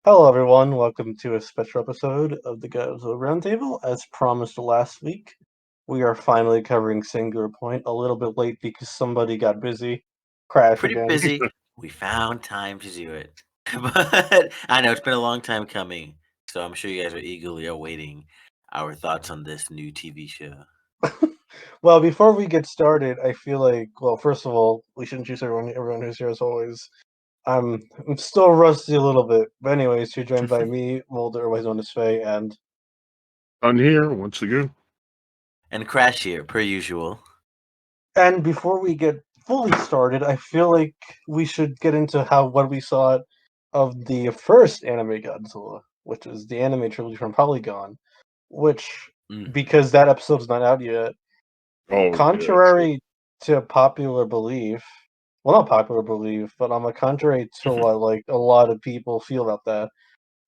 Hello, everyone. Welcome to a special episode of the Godzilla Roundtable. As promised last week, we are finally covering Singular Point. A little bit late because somebody got busy. Crash Pretty again. busy. We found time to do it. But I know it's been a long time coming, so I'm sure you guys are eagerly awaiting our thoughts on this new TV show. Well, before we get started, I feel like, well, first of all, we should introduce everyone who's here as always. I'm still rusty a little bit, but anyways, you're joined by me, Mulder, otherwise known as Faye, and I'm here once again. And Crash here, per usual. before we get fully started, I feel like we should get into what we saw of the first anime Godzilla, which is the anime trilogy from Polygon, which because that episode's not out yet, contrary to popular belief, well, not popular belief, but on the contrary to what like a lot of people feel about that,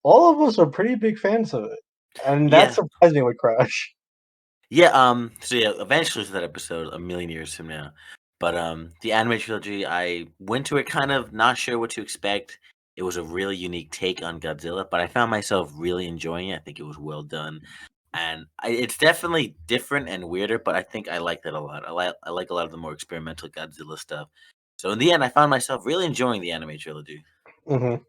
all of us are pretty big fans of it, and that surprised me with Crash. Yeah, so yeah, eventually to that episode, a million years from now. But the anime trilogy, I went to it kind of not sure what to expect. It was a really unique take on Godzilla, but I found myself really enjoying it. I think it was well done. And it's definitely different and weirder, but I think I like that a lot. I like a lot of the more experimental Godzilla stuff. So in the end, I found myself really enjoying the anime trilogy. Mm-hmm.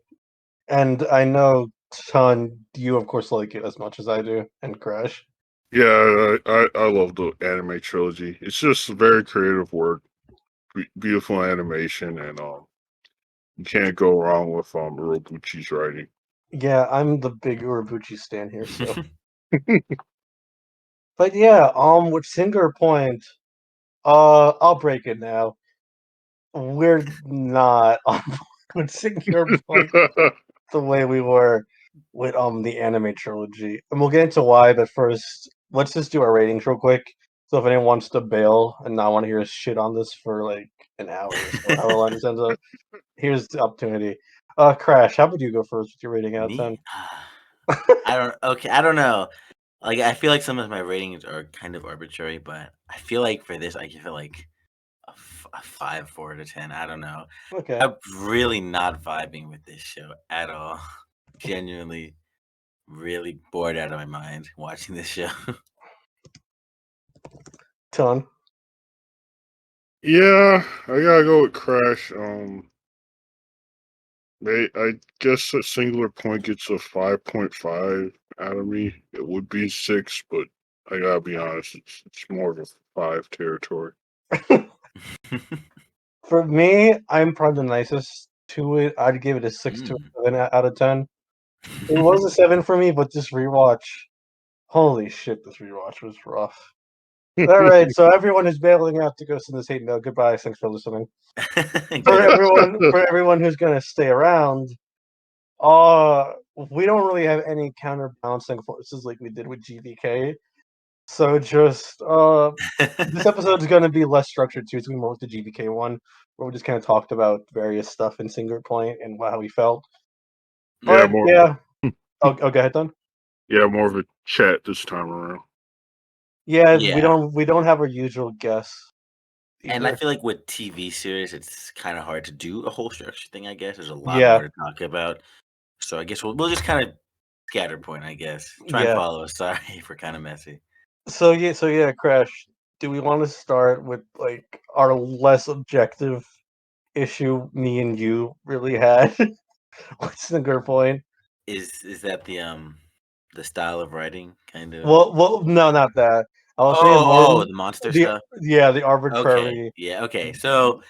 And I know, Sean, you of course like it as much as I do, and Crash. Yeah, I love the anime trilogy. It's just very creative work, beautiful animation, and you can't go wrong with Urobuchi's writing. Yeah, I'm the big Urobuchi stan here, so. But yeah, with Singular Point, I'll break it now. We're not on with Singular Point the way we were with the anime trilogy, and we'll get into why. But first, let's just do our ratings real quick. So if anyone wants to bail and not want to hear us shit on this for like an hour or however long this ends up, here's the opportunity. Crash, how about you go first with your rating out of 10? I don't know. Like I feel like some of my ratings are kind of arbitrary, but I feel like for this, I feel like a 5, 4 to 10. I don't know. Okay. I'm really not vibing with this show at all. Genuinely, really bored out of my mind watching this show. Ton. Yeah, I gotta go with Crash. I guess a Singular Point gets a 5.5 out of me. It would be 6, but I gotta be honest, it's more of a 5 territory. For me, I'm probably the nicest to it. I'd give it a 6 to a 7 out of 10. It was a 7 for me, but this rewatch, holy shit, this rewatch was rough. All right, so everyone is bailing out to go send this hate mail. Goodbye. Thanks for listening. For everyone who's gonna stay around, we don't really have any counterbalancing forces like we did with GVK. So just this episode is going to be less structured too. It's going to be more like the GVK one, where we just kind of talked about various stuff in Singular Point and how we felt. But yeah, go ahead, Don. Yeah, more of a chat this time around. Yeah, we don't have our usual guests. And I feel like with TV series, it's kind of hard to do a whole structure thing. I guess there's a lot more to talk about. So I guess we'll just kind of scatter point. I guess try and follow us. Sorry if we're kind of messy. So yeah, Crash. Do we want to start with like our less objective issue? Me and you really had. What's the good point? Is that the style of writing kind of? Well, no, not that. I was saying more the monster stuff. Yeah, the arbitrary. Okay. Yeah. Okay. So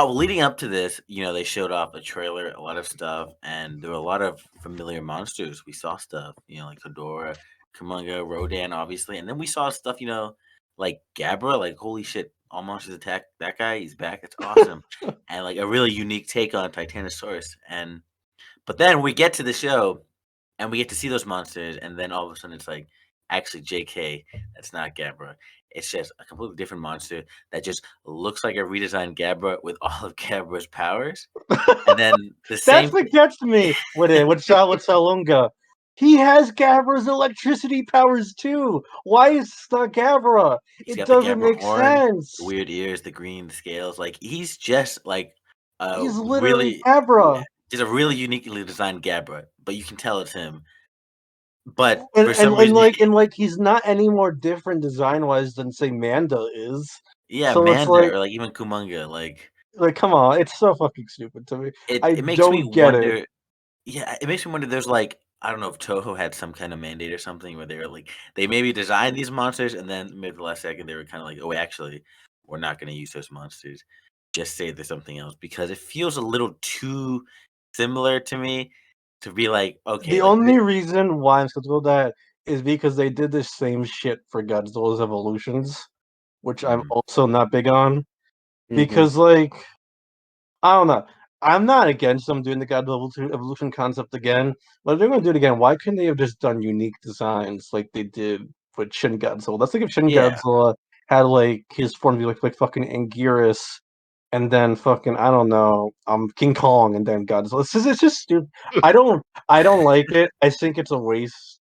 leading up to this, they showed off a trailer, a lot of stuff, and there were a lot of familiar monsters. We saw stuff, like Hedorah, Kumonga, Rodan, obviously, and then we saw stuff, like Gabra. Like holy shit, all monsters attack that guy. He's back. It's awesome, and like a really unique take on Titanosaurus. But then we get to the show, and we get to see those monsters, and then all of a sudden it's like, actually, JK, that's not Gabra. It's just a completely different monster that just looks like a redesigned Gabra with all of Gabra's powers. And then the same. That's what gets me with Salunga. He has Gabra's electricity powers too. Why is it not Gabra? It doesn't make sense. The weird ears, the green scales. Like he's just like he's literally Gabra. He's a really uniquely designed Gabra, but you can tell it's him. But And for some and, and reason, like and like he's not any more different design wise than say Manda is. yeah, So it's Manda like or like even Kumonga, come on, it's so fucking stupid to me. I it makes me don't get it. wonder. Yeah, it makes me wonder. There's like I don't know if Toho had some kind of mandate or something where they were like they maybe designed these monsters and then maybe the last second they were kind of like, oh, actually, we're not going to use those monsters. Just say there's something else because it feels a little too similar to me to be like, okay, The only reason why I'm skeptical of that is because they did the same shit for Godzilla's Evolutions, which I'm Mhm. also not big on. Mhm. Because like I don't know. I'm not against them doing the Godzilla evolution concept again, but if they're going to do it again, why couldn't they have just done unique designs like they did with Shin Godzilla? Let's think if Shin Yeah. Godzilla had like his form be like fucking Anguirus, and then fucking I don't know, King Kong, and then Godzilla. It's just stupid. I don't like it. I think it's a waste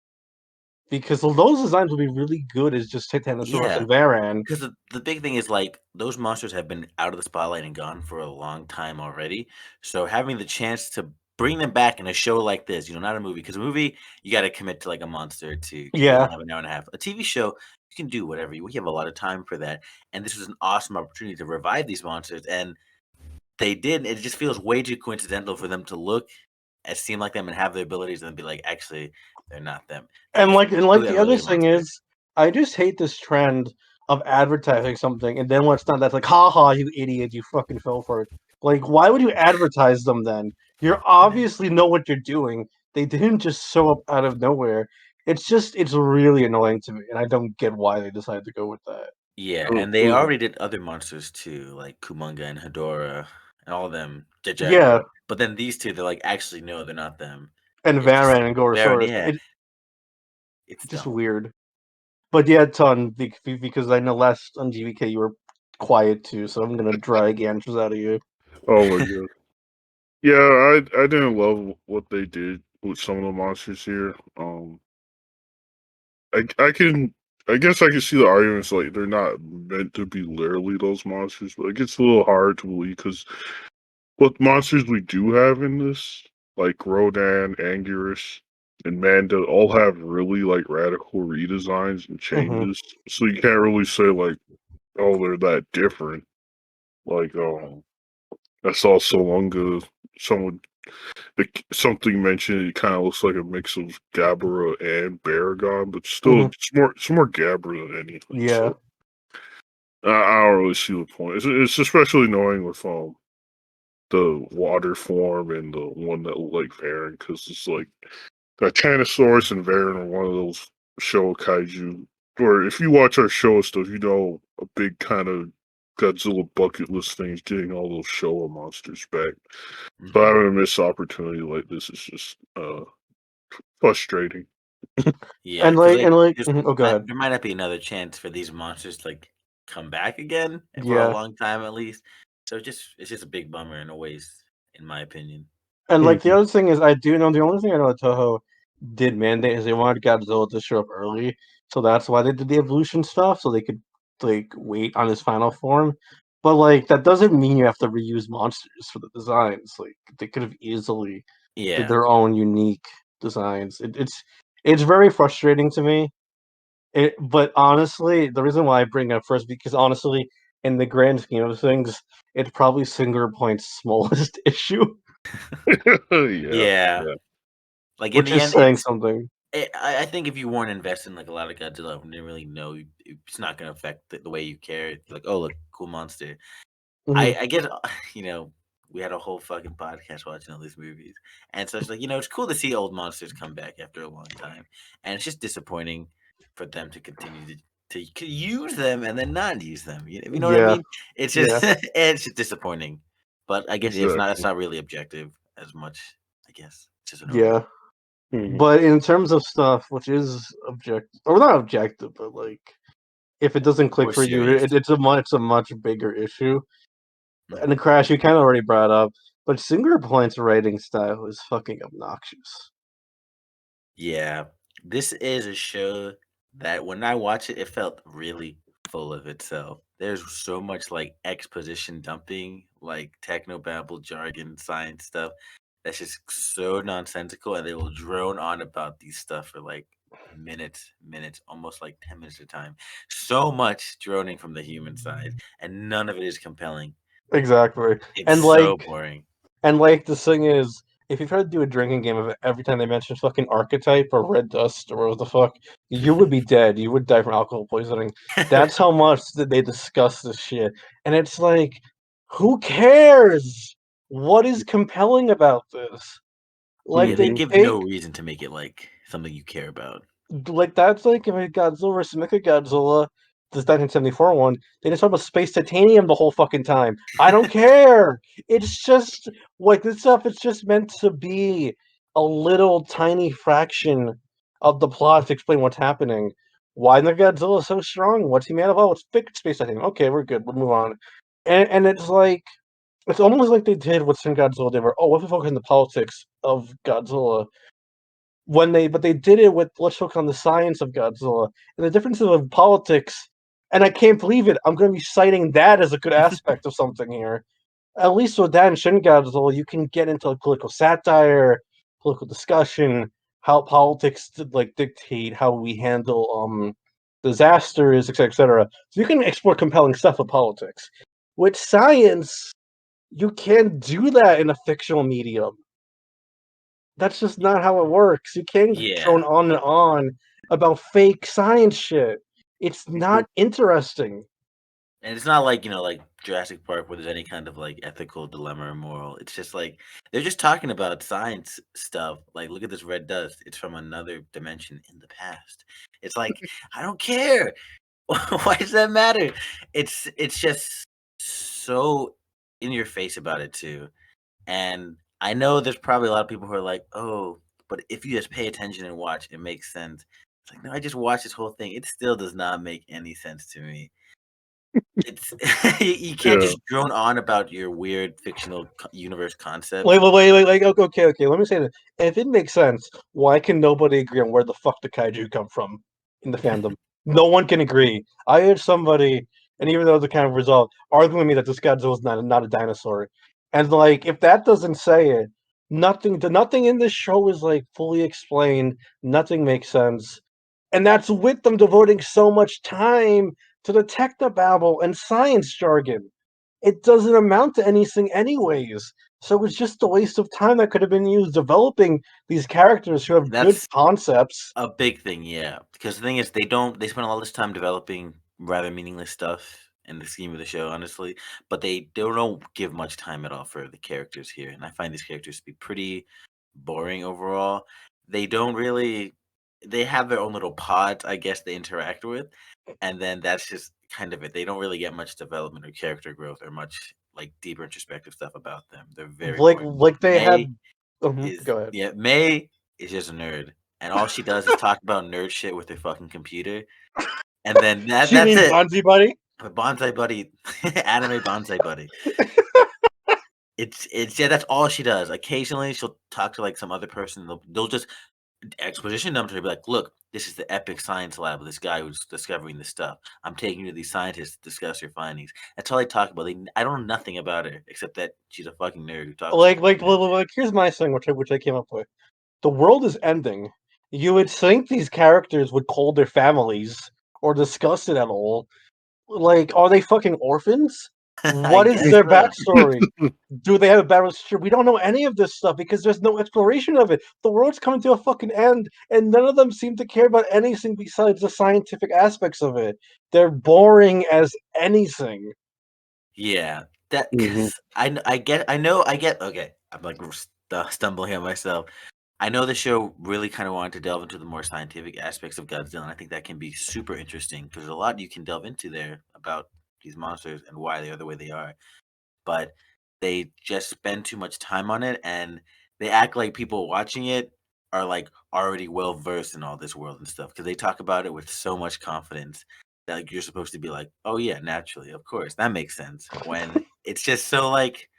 because those designs would be really good as just Titanosaurus Yeah. and Varan. Because the big thing is like those monsters have been out of the spotlight and gone for a long time already. So having the chance to bring them back in a show like this, not a movie, because a movie you got to commit to like a month or two because you Yeah, only have an hour and a half. A TV show you can do whatever. We have a lot of time for that, and this was an awesome opportunity to revive these monsters, and they did. It just feels way too coincidental for them to look and seem like them and have their abilities, and then be like, actually, they're not them. They and just like really the other unrelated thing monsters. is, I just hate this trend of advertising something and then when it's not, that's like, haha, you idiot, you fucking fell for it. Like, why would you advertise them then? You obviously know what you're doing. They didn't just show up out of nowhere. It's really annoying to me, and I don't get why they decided to go with that. Yeah, Oh, and they oh, already did other monsters too, like Kumonga and Hedora and all of them, Yeah, Jajago. But then these two, they're like, actually, no, they're not them. and It's just Varan and Baron, Gorosaurus. yeah, it's It's just dumb. weird. But yeah, Ton, because I know last on GVK you were quiet too, so I'm gonna drag answers out of you. oh my god. Yeah, I didn't love what they did with some of the monsters here. I can I guess I can see the arguments like they're not meant to be literally those monsters, but it gets a little hard to believe because what monsters we do have in this, like Rodan, Anguirus, and Manda, all have really like radical redesigns and Hmm. changes. So you can't really say like, oh, they're that different. Like, I saw Solunga. Someone something mentioned it kind of looks like a mix of Gabra and Baragon, but still, Hmm. it's more Gabra than anything. Yeah. So I don't really see the point. It's especially annoying with the water form and the one that looked like Varen because it's like Titanosaurus and Varen are one of those show kaiju. Or if you watch our show stuff, a big kind of Godzilla bucket list thing is getting all those Showa monsters back. So Mhm. having a missed opportunity like this is just frustrating. Yeah, And because like like and like there's oh, go might, ahead. there might not be another chance for these monsters to like come back again for a Yeah. long time at least. So it's just a big bummer in a ways, in my opinion. And like the Mhm. other thing is, I do know the only thing I know that Toho did mandate is they wanted Godzilla to show up early, so that's why they did the evolution stuff, so they could like wait on his final form. But like that doesn't mean you have to reuse monsters for the designs. Like they could have easily did Yeah, their own unique designs. It's very frustrating to me. But honestly, the reason why I bring it up first because honestly, in the grand scheme of things, it's probably Singular Point's smallest issue, Yeah, yeah. yeah. Like in which the is end, saying something. I think if you weren't invested in like a lot of Godzilla, and didn't really know, it's not going to affect the way you care. It's like, oh, look, cool monster. Mhm. I get, we had a whole fucking podcast watching all these movies, and so it's like, it's cool to see old monsters come back after a long time, and it's just disappointing for them to continue to use them and then not use them. You know what I Yeah, mean? It's just yeah, it's just disappointing. But I guess it's Exactly. not really objective as much. I guess it's just annoying. yeah. Mhm. But in terms of stuff which is objective or not objective, but like if it doesn't click More for you, serious. it's a much bigger issue. And the Mhm. crash you kind of already brought up, but Singular Point's writing style is fucking obnoxious. Yeah, this is a show that when I watch it, it felt really full of itself. There's so much like exposition dumping, like technobabble jargon, science stuff that's just so nonsensical, and they will drone on about these stuff for like minutes, almost like 10 minutes at a time. So much droning from the human side, and none of it is compelling. Exactly. It's And so boring. And like the thing is, if you try to do a drinking game of it every time they mention fucking archetype or red dust or what the fuck, you would be dead. You would die from alcohol poisoning. That's how much that they discuss this shit. And it's like, who cares? What is compelling about this? Like Yeah, they they Mhm. give take no reason to make it like something you care about. like that's like if Godzilla vs. Mechagodzilla, this 1974 one, they just talk about space titanium the whole fucking time. I don't care. It's just like this stuff. It's just meant to be a little tiny fraction of the plot to explain what's happening. Why the Godzilla so strong? What's he made of? Oh, it's fixed space titanium. Okay, we're good. We'll move on. And it's like it's almost like they did what Shin Godzilla did. Where what if we focus on the politics of Godzilla? But they did it with let's focus on the science of Godzilla and the differences of politics. And I can't believe it. I'm going to be citing that as a good aspect of something here. At least with that in Shin Godzilla, you can get into like, political satire, political discussion, how politics dictate how we handle disasters, etc., etc. So you can explore compelling stuff with politics. With science, you can't do that in a fictional medium. That's just not how it works. You can't drone Yeah, on and on about fake science shit. It's not interesting. and it's not like like Jurassic Park where there's any kind of like ethical dilemma or moral. It's just like they're just talking about science stuff. Like, look at this red dust. It's from another dimension in the past. It's like I don't care. Why does that matter? It's just so in your face about it too. And I know there's probably a lot of people who are like, "Oh, but if you just pay attention and watch, it makes sense." It's like, no, I just watched this whole thing. It still does not make any sense to me. It's you can't Yeah. just drone on about your weird fictional universe concepts. Wait. Okay. Let me say that. If it makes sense, why can nobody agree on where the fuck the kaiju come from in the fandom? No one can agree. I heard somebody, and even though it's kind of resolved, arguing with me that this Godzilla is not a dinosaur. And like, if that doesn't say it, nothing in this show is like fully explained. Nothing makes sense. And that's with them devoting so much time to the technobabble and science jargon. It doesn't amount to anything, anyways. So it's just a waste of time that could have been used developing these characters who have good That's concepts. a big thing, yeah. Because the thing is, they spend a lot of this time developing rather meaningless stuff in the scheme of the show, honestly. But they don't give much time at all for the characters here, and I find these characters to be pretty boring overall. They don't really. They have their own little pods, I guess, they interact with, and then that's just kind of it. They don't really get much development or character growth or much like deeper introspective stuff about them. They're very boring. Like they May had. is Go ahead. yeah, May is just a nerd, and all she does is talk about nerd shit with her fucking computer, and then She that's mean it. Bonzi Buddy? But Bonsai Buddy, anime Bonsai Buddy. It's yeah, that's all she does. Occasionally, she'll talk to like some other person. They'll just exposition dump her, be like, "Look, this is the epic science lab of this guy who's discovering this stuff. I'm taking you to these scientists to discuss your findings." That's all they talk about. I don't know nothing about her except that she's a fucking nerd who talks. Like, here's my thing, which I came up with. The world is ending. You would think these characters would call their families or discuss it at all. Like, are they fucking orphans? I What is guess their so. backstory? Do they have a bad relationship? We don't know any of this stuff because there's no exploration of it. The world's coming to a fucking end, and none of them seem to care about anything besides the scientific aspects of it. They're boring as anything. Yeah, that Mhm. because I get. Okay, I'm like stumbling on myself. I know the show really kind of wanted to delve into the more scientific aspects of Godzilla, and I think that can be super interesting because there's a lot you can delve into there about these monsters and why they are the way they are. But they just spend too much time on it, and they act like people watching it are like already well versed in all this world and stuff because they talk about it with so much confidence that like, you're supposed to be like, oh yeah, naturally, of course, that makes sense. When it's just so like,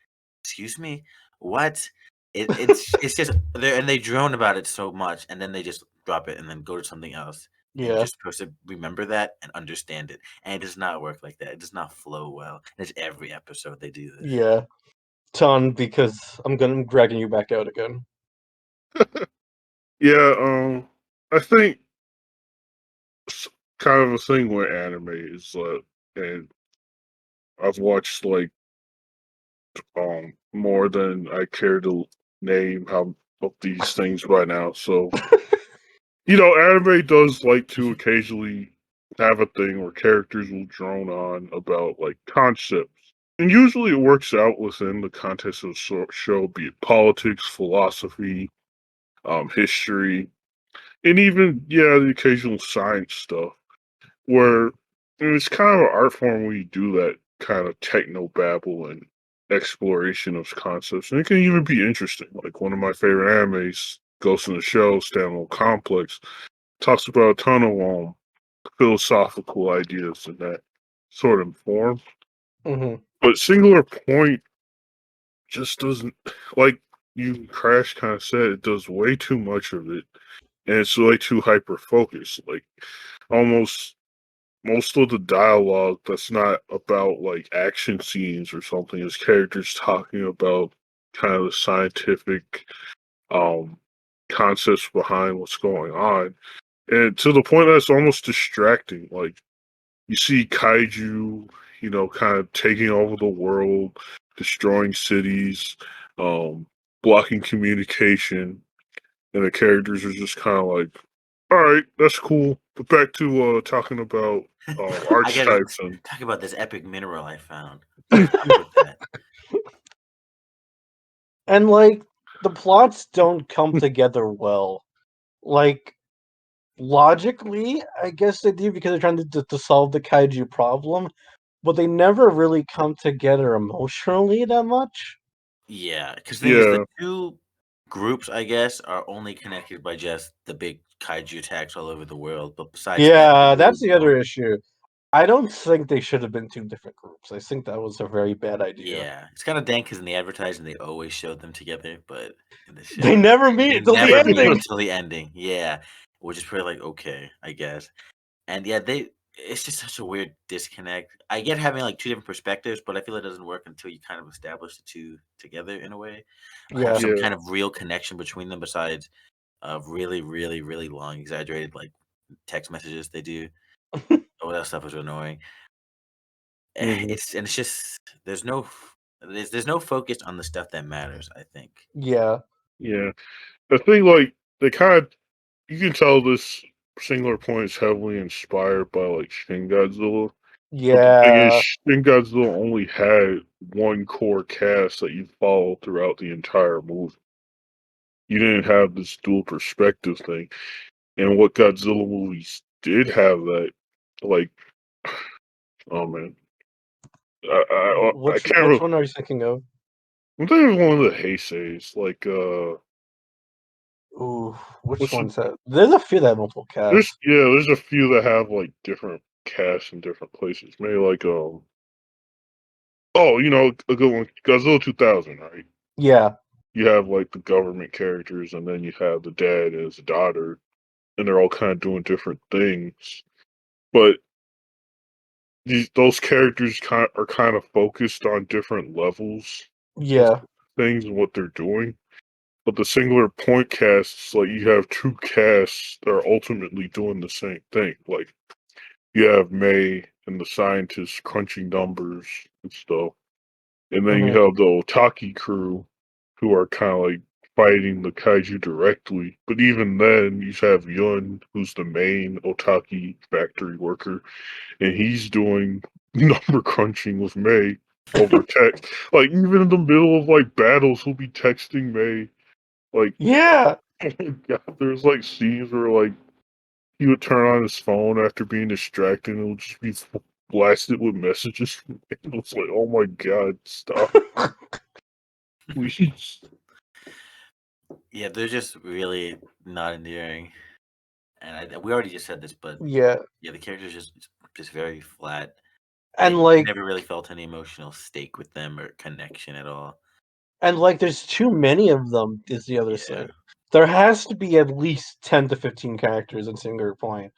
excuse me, what? It's just there, and they drone about it so much, and then they just drop it and then go to something else. And you're Yeah, just supposed to remember that and understand it. And it does not work like that. It does not flow well. And it's every episode they do this. yeah. ton because I'm dragging you back out again. Yeah, I think kind of a thing with anime is and I've watched like more than I care to name how of these things by now. So anime does like to occasionally have a thing where characters will drone on about like concepts. And usually it works out within the context of the show, be it politics, philosophy, history, and even the occasional science stuff. Where it's kind of an art form where you do that kind of techno babble and exploration of concepts, and it can even be interesting. Like one of my favorite animes, Ghost in the Shell, Standalone Complex, talks about a ton of philosophical ideas in that sort of form. Mm-hmm. But Singular Point just doesn't, like you Crash kind of said, it does way too much of it, and it's way too hyper focused. Like almost most of the dialogue that's not about like action scenes or something is characters talking about kind of the scientific concepts behind what's going on, and to the point that it's almost distracting. Like you see kaiju, kind of taking over the world, destroying cities, blocking communication, and the characters are just kind of like, all right, that's cool, but back to talking about I gotta archetypes and talk about this epic mineral I found. What's up with that? And like the plots don't come together well. Like logically, I guess they do because they're trying to solve the kaiju problem, but they never really come together emotionally that much. Yeah, because the thing is, yeah, the two groups, I guess, are only connected by just the big kaiju attacks all over the world. But besides that, they Yeah, really that's the don't. other issue. I don't think they should have been two different groups. I think that was a very bad idea. Yeah, it's kind of dank because in the advertising they always showed them together, but in the They show never they meet until the never meet ending. until the ending. Yeah, which is pretty like okay, I guess. And yeah, it's just such a weird disconnect. I get having like two different perspectives, but I feel it doesn't work until you kind of establish the two together in a way, or have Yeah. some yeah, kind of real connection between them besides really, really, really long, exaggerated like text messages they do. Oh, that stuff is annoying. hmm It's just there's no focus on the stuff that matters, I think. Yeah. yeah. The thing, like, they kind of you can tell this Singular Point is heavily inspired by like Shin Godzilla. But the thing is, Yeah. Shin Godzilla only had one core cast that you follow throughout the entire movie. You didn't have this dual perspective thing. And what Godzilla movies did have that, like, oh man, I can't. Which one are you thinking of? I'm thinking of one of the Heiseis, like Ooh, which what's the, one's that? There's a few that have multiple casts. there's a few that have like different casts in different places. Maybe like oh, a good one, Godzilla 2000, right? Yeah. You have like the government characters, and then you have the dad and his daughter, and they're all kind of doing different things. But those characters are kind of focused on different levels of Yeah. things and what they're doing. But the Singular Point casts, like you have two casts that are ultimately doing the same thing. Like you have May and the scientists crunching numbers and stuff. And then you Hmm. have the Otaki crew who are kind of like fighting the kaiju directly. But even then, you have Yun, who's the main Otaki factory worker, and he's doing number crunching with May over text. Like even in the middle of like battles, he'll be texting May. Like, Yeah. oh my god, there's like scenes where like he would turn on his phone after being distracted and it would just be blasted with messages. It was like, oh my god, stop. Please. Yeah, they're just really not endearing. And we already just said this, but Yeah. yeah, the characters just very flat. I And like never really felt any emotional stake with them or connection at all. there's too many of them is the other Yeah. thing. There has to be at least 10 to 15 characters in Singular Point.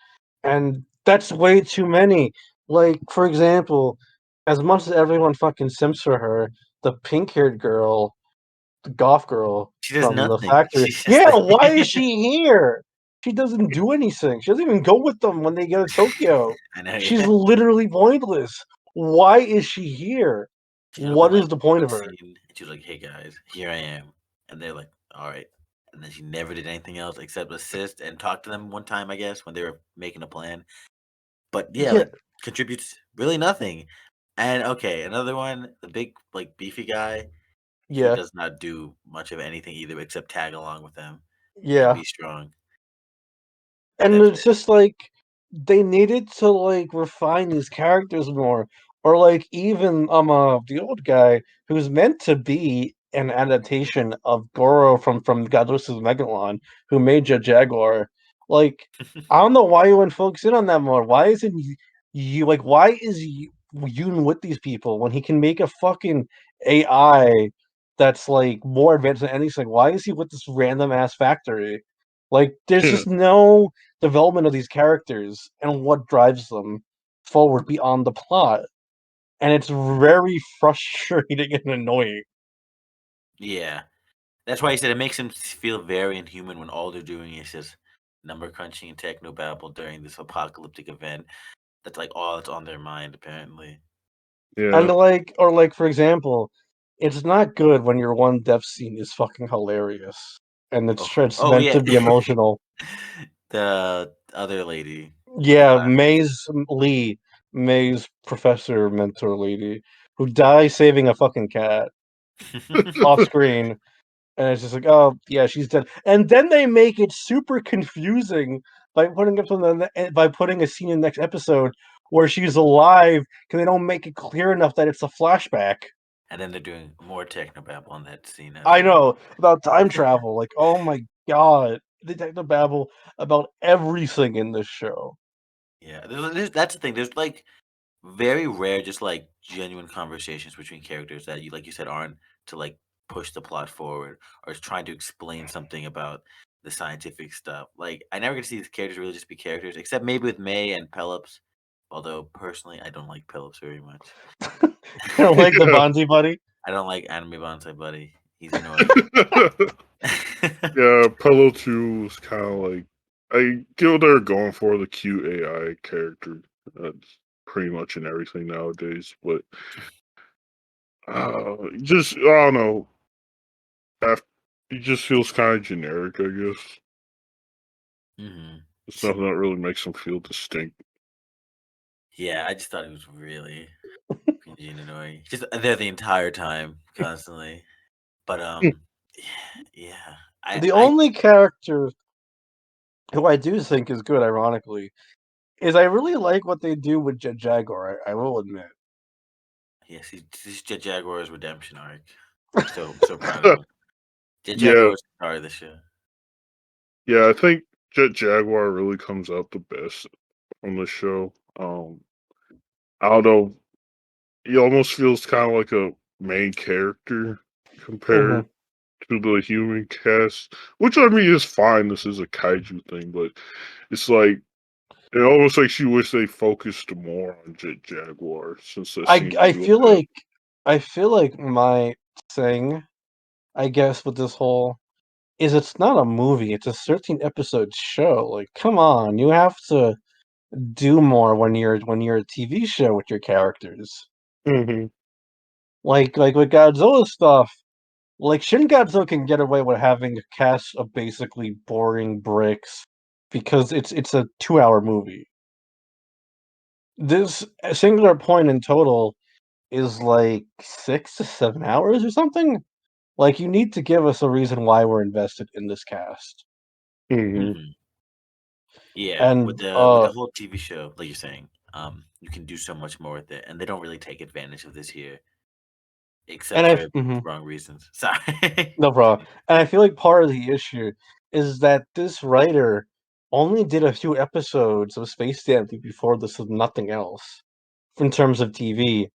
And that's way too many. Like, for example, as much as everyone fucking simps for her, the pink-haired girl, the goth girl She does from the nothing. factory. She's just Yeah, like why is she here? She doesn't do anything. She doesn't even go with them when they go to Tokyo. I know, She's yeah. literally pointless. Why is she here? She showed up in What is like the point one of her? scene, and she was like, "Hey guys, here I am," and they're like, "All right." And then she never did anything else except assist and talk to them one time, I guess, when they were making a plan. But yeah, Yeah, like contributes really nothing. And okay, another one, the big like beefy guy, he yeah, does not do much of anything either except tag along with them and yeah. be strong. And That's it's it. just like they needed to like refine these characters more, or like even the old guy who's meant to be an adaptation of Goro from Godzilla's Megalon, who made Jaguar. Like I don't know why you wouldn't focus in on that more. Why isn't you like? Why is Yoon with these people when he can make a fucking AI that's like more advanced than anything? Why is he with this random ass factory? Like, there's Yeah. just no development of these characters and what drives them forward beyond the plot. And it's very frustrating and annoying. Yeah. That's why he said it makes him feel very inhuman when all they're doing is just number crunching and techno babble during this apocalyptic event. That's like all that's on their mind, apparently. And Yeah. like, or like, for example, it's not good when your one death scene is fucking hilarious and it's Oh meant yeah, to be emotional. the other lady with the Yeah, glasses. May's professor mentor lady, who dies saving a fucking cat off screen. And it's just like, oh yeah, she's dead. And then they make it super confusing by putting a scene in the next episode where she's alive because they don't make it clear enough that it's a flashback. And then they're doing more technobabble on that scene as I well. know about time travel. Like, oh my god, they babble about everything in this show. Yeah, that's the thing. There's like very rare, just like genuine conversations between characters that you, like you said, aren't to like push the plot forward or is trying to explain something about the scientific stuff. Like I never get to see these characters really just be characters, except maybe with May and Pelops. Although personally, I don't like Pelops very much. You don't like the Yeah. Bonzi Buddy? I don't like Anime Bonsai Buddy. He's annoying. Yeah, Pillow 2 was kind of like I get what they're going for, the cute AI character. That's pretty much in everything nowadays, but just I don't know. After, it just feels kind of generic, I guess. hmm It's nothing that really makes them feel distinct. Yeah, I just thought it was really cringy and annoying. Just there the entire time, constantly. But yeah. The I only character who I do think is good, ironically, is I really like what they do with Jaguar. I will admit. yes, this is Jet Jaguar's redemption arc. I'm so proud of him. Jet Jaguar Yeah, was the star of the show. yeah, I think Jet Jaguar really comes out the best on the show. I don't know. He almost feels kind of like a main character Hmm. compared to the human cast, which I mean is fine. This is a kaiju thing, but it's like it almost makes you wish they focused more on Jet Jaguar since that I seems to I be what feel happened. like I feel like my thing, I guess, with this whole is it's not a movie. It's a 13 episode show. Like, come on, you have to do more when you're a TV show with your characters. Hmm. Like with Godzilla stuff. Like Shin Godzilla can get away with having a cast of basically boring bricks because it's a 2 hour movie. This a singular point in total is like 6 to 7 hours or something. Like you need to give us a reason why we're invested in this cast. Hmm. hmm Yeah, with And the whole TV show, like you're saying, you can do so much more with it, and they don't really take advantage of this here, except for the wrong reasons. Sorry. no problem. And I feel like part of the issue is that this writer only did a few episodes of Space Dandy before this was nothing else in terms of TV.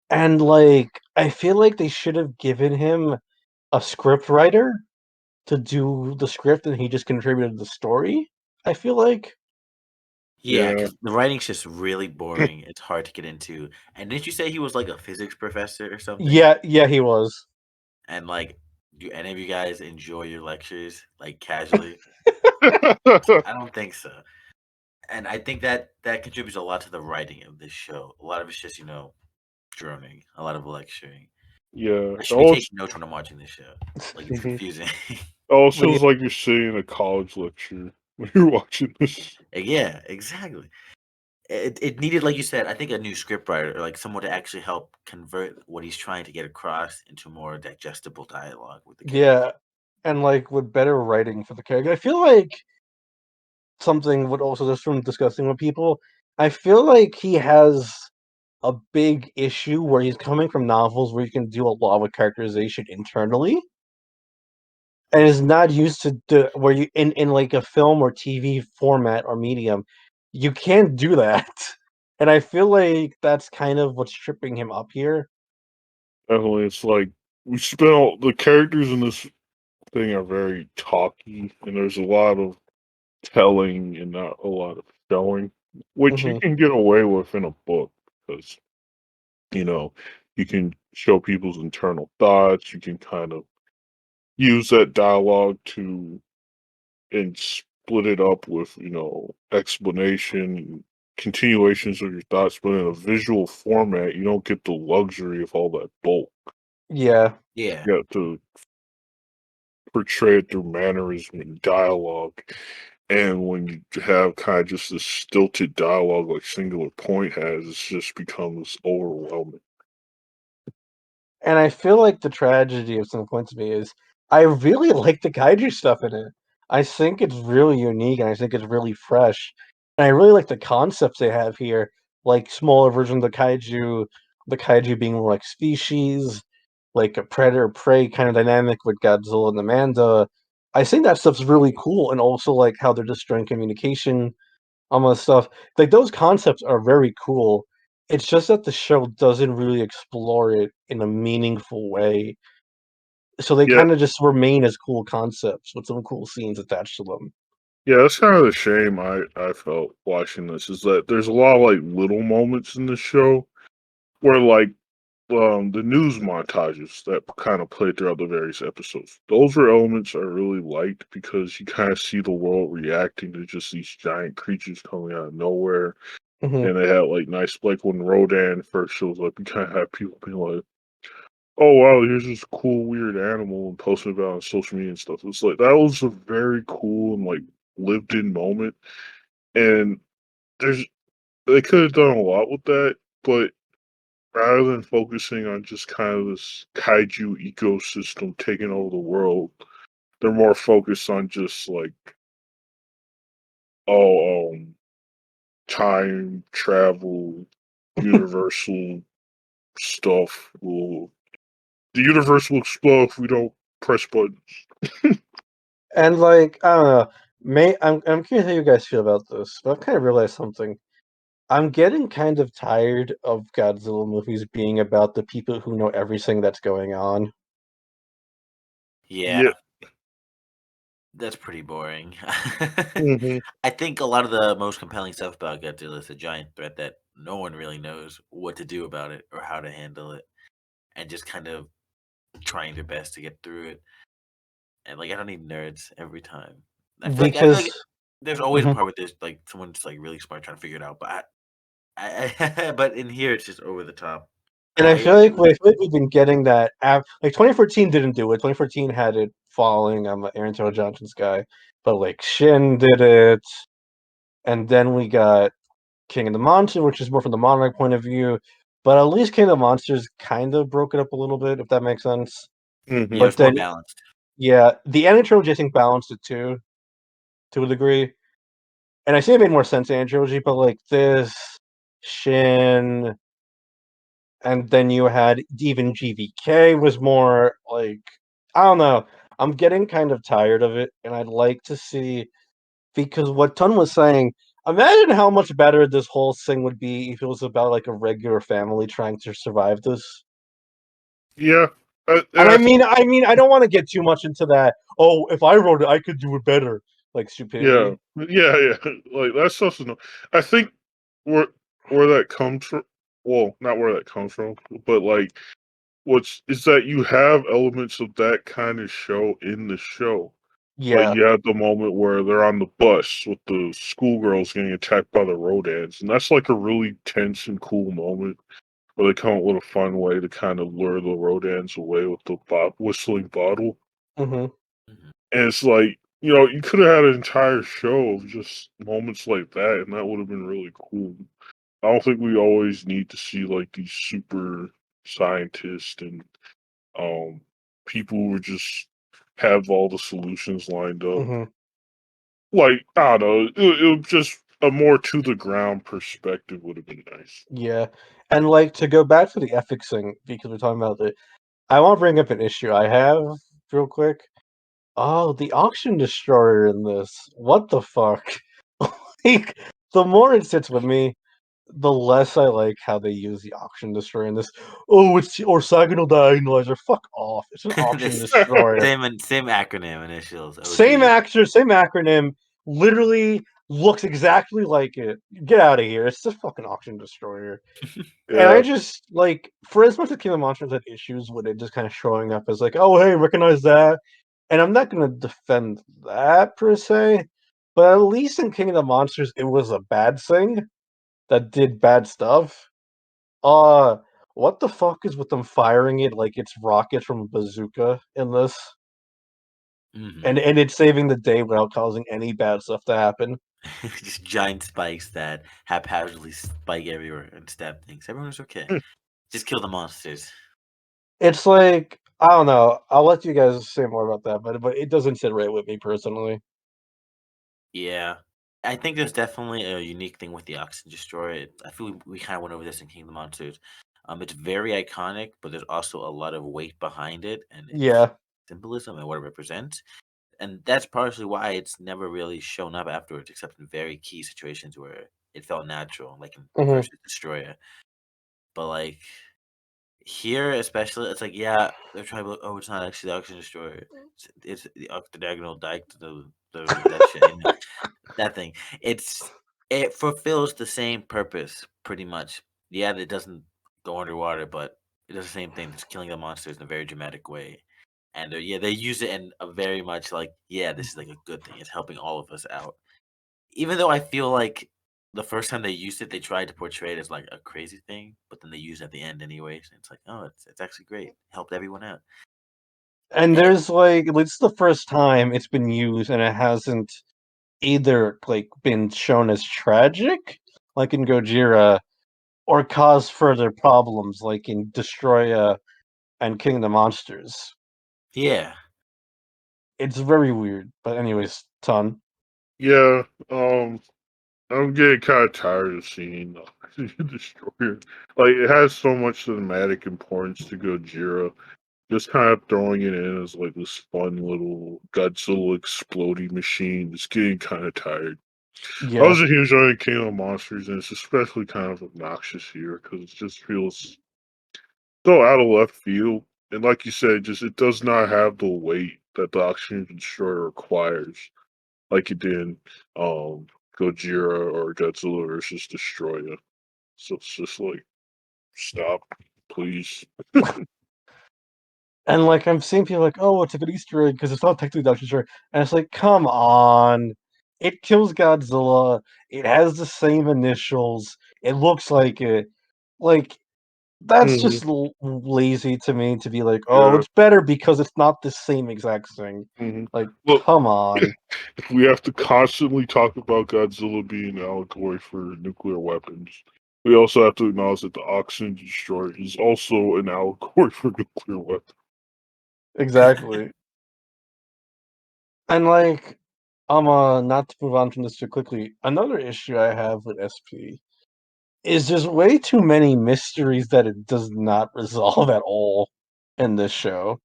And like I feel like they should have given him a script writer to do the script and he just contributed the story. I feel like Yeah, Yeah. because the writing's just really boring. It's hard to get into. And didn't you say he was like a physics professor or something? Yeah, he was. And like, do any of you guys enjoy your lectures like casually? I don't think so. And I think that contributes a lot to the writing of this show. A lot of it's just droning, a lot of lecturing. Yeah. I should be taking notes when I'm watching this show. Like it's Mhm. confusing. Oh, it Well, feels like you're sitting in a college lecture when you're watching this. Yeah, exactly. It needed, like you said, I think a new scriptwriter or like someone to actually help convert what he's trying to get across into more digestible dialogue with the character. Yeah, and like with better writing for the character. I feel like something would also just from discussing with people. I feel like he has a big issue where he's coming from novels where you can do a lot of characterization internally, and is not used to where you in like a film or TV format or medium, you can't do that. And I feel like that's kind of what's tripping him up here. Definitely, it's like we spent all the characters in this thing are very talky, and there's a lot of telling and not a lot of showing, which you Hmm. can get away with in a book because you know you can show people's internal thoughts. You can kind of use that dialogue to and split it up with explanation, continuations of your thoughts, but in a visual format, you don't get the luxury of all that bulk. Yeah, Yeah. You have to portray it through mannerism and dialogue. And when you have kind of just this stilted dialogue like Singular Point has, it just becomes overwhelming. and I feel like the tragedy of some point to me is I really like the kaiju stuff in it. I think it's really unique and I think it's really fresh. And I really like the concepts they have here, like smaller versions of the kaiju being more like species, like a predator prey kind of dynamic with Godzilla and Amanda. I think that stuff's really cool, and also like how they're destroying communication, almost stuff. Like those concepts are very cool. It's just that the show doesn't really explore it in a meaningful way. So they Yeah, kind of just remain as cool concepts with some cool scenes attached to them. yeah, that's kind of the shame I felt watching this is that there's a lot of like little moments in the show where like the news montages that kind of play throughout the various episodes. Those are elements I really liked because you kind of see the world reacting to just these giant creatures coming out of nowhere. Hmm. And they had like nice, like when Rodan first shows up, you kind of have people being like, "Oh wow, here's this cool weird animal," and posting about it on social media and stuff. It's like that was a very cool and like lived in moment. And there's they could have done a lot with that, but rather than focusing on just kind of this kaiju ecosystem taking over the world, they're more focused on just like, oh, time travel, universal stuff. The universe will explode if we don't press buttons. And like I don't know, I'm curious how you guys feel about this, but I've kind of realized something. I'm getting kind of tired of Godzilla movies being about the people who know everything that's going on. Yeah, Yeah. that's pretty boring. Hmm. I think a lot of the most compelling stuff about Godzilla is a giant threat that no one really knows what to do about it or how to handle it, and just kind of trying their best to get through it. And like, I don't need nerds every time. I feel like Because there's always a Mhm. part where there's like someone's like really smart trying to figure it out, but but in here it's just over the top. And I I feel like we've been getting that like 2014 didn't do it. 2014 had it falling. I'm Aaron Taylor Johnson's guy, but like Shin did it, and then we got King of the Monsters, which is more from the Monarch point of view. But at least King of the Monsters kind of broke it up a little bit, if that makes sense. Yeah, Hmm. But it's more then, balanced. yeah, the Anime trilogy I think balanced it too, to a degree. And I say it made more sense in Anime trilogy, but like this Shin, and then you had even GVK was more like I don't know. I'm getting kind of tired of it, and I'd like to see because what Tun was saying. Imagine how much better this whole thing would be if it was about like a regular family trying to survive this. Yeah. And I think I don't want to get too much into that. Oh, if I wrote it, I could do it better. like stupidity. Yeah. Like that stuff's I think where that comes from. Well, not where that comes from, but like what's is that you have elements of that kind of show in the show. Like Yeah. you have the moment where they're on the bus with the schoolgirls getting attacked by the Rodans, and that's like a really tense and cool moment where they come up with a fun way to kind of lure the Rodans away with the whistling bottle. Hmm. Mhm. And it's like, you could have had an entire show of just moments like that, and that would have been really cool. I don't think we always need to see like these super scientists and people who just have all the solutions lined up. Hmm. Like, I don't know, it just a more to the ground perspective would have been nice. Yeah. And like to go back to the ethics thing, because we're talking about it, I want to bring up an issue I have real quick. Oh, the auction destroyer in this. What the fuck? Like, the more it sits with me, the less I like how they use the auction destroyer in this. Oh, it's the orthogonal diagonalizer. Fuck off. It's an auction This destroyer. same acronym initials. Same OG. actor, same acronym, literally looks exactly like it. Get out of here. It's just fucking auction destroyer. And I Yeah. just like, for as much as King of Monsters had issues with it just kind of showing up as like, oh hey, recognize that. And I'm not gonna defend that per se, but at least in King of the Monsters, it was a bad thing that did bad stuff. Uh, what the fuck is with them firing it like it's rockets from a bazooka in this? Hmm. And it's saving the day without causing any bad stuff to happen. Just giant spikes that haphazardly spike everywhere and stab things. Everyone's okay. Just kill the monsters. It's like I don't know. I'll let you guys say more about that, but it doesn't sit right with me personally. Yeah. I think there's definitely a unique thing with the Oxygen Destroyer. I feel we kind of went over this in King of the Monsters. It's very iconic, but there's also a lot of weight behind it and its Yeah. symbolism and what it represents. And that's partially why it's never really shown up afterwards, except in very key situations where it felt natural, like in Hmm. versus Destroyer. But like here, especially, it's like yeah, they're trying to be like, oh, it's not actually the Oxygen Destroyer. It's the octagonal dike, the that shit. That thing. It fulfills the same purpose pretty much. Yeah, it doesn't go underwater, but it does the same thing. It's killing the monsters in a very dramatic way. And yeah, they use it in a very much like, yeah, this is like a good thing. It's helping all of us out. Even though I feel like the first time they used it, they tried to portray it as like a crazy thing, but then they use it at the end anyways. And it's like, oh, it's actually great. Helped everyone out. And And there's like at least the first time it's been used and it hasn't either like been shown as tragic, like in Gojira, or caused further problems like in Destroya and King of the Monsters. yeah. It's very weird. But anyways, ton. Yeah. I'm getting kind of tired of seeing the Destroyer. Like, it has so much cinematic importance to Gojira. Just kind of throwing it in as like this fun little Godzilla exploding machine. It's getting kind of tired. I Yeah. was a huge fan of King of Monsters, and it's especially kind of obnoxious here because it just feels so out of left field. And like you said, just it does not have the weight that the Oxygen Destroyer requires, like it did um Gojira or Godzilla versus Destroyer. So it's just like, stop, please. And like I'm seeing people like, oh, it's a good Easter egg because it's not technically Dr. Destroyer. And it's like, come on. It kills Godzilla. It has the same initials. It looks like it. Like that's Mhm. just lazy to me to be like, oh, Yeah. it's better because it's not the same exact thing. Mhm. Like, Look, come on. if we have to constantly talk about Godzilla being an allegory for nuclear weapons, we also have to acknowledge that the Oxygen Destroyer is also an allegory for nuclear weapons. Exactly. And like, not to move on from this too quickly, another issue I have with SP is there's way too many mysteries that it does not resolve at all in this show.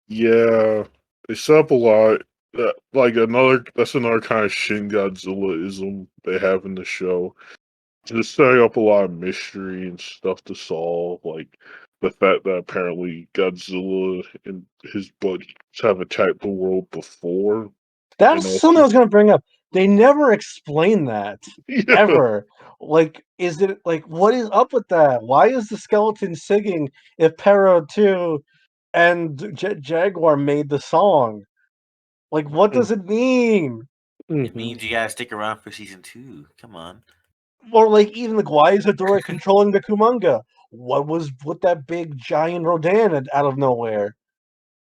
Yeah, they set up a lot. That's another kind of Shin Godzilla-ism they have in the show. Just setting up a lot of mystery and stuff to solve, like the fact that apparently Godzilla and his buddies have attacked the world before. That's something I was gonna bring up. They never explain that ever. Like, is it like what is up with that? Why is the skeleton singing if Pero 2 and Jaguar made the song? Like, what does it mean? It means you gotta stick around for season 2. Come on. Or like even like why is Hedorah controlling the Kumonga? What was with that big giant Rodan out of nowhere?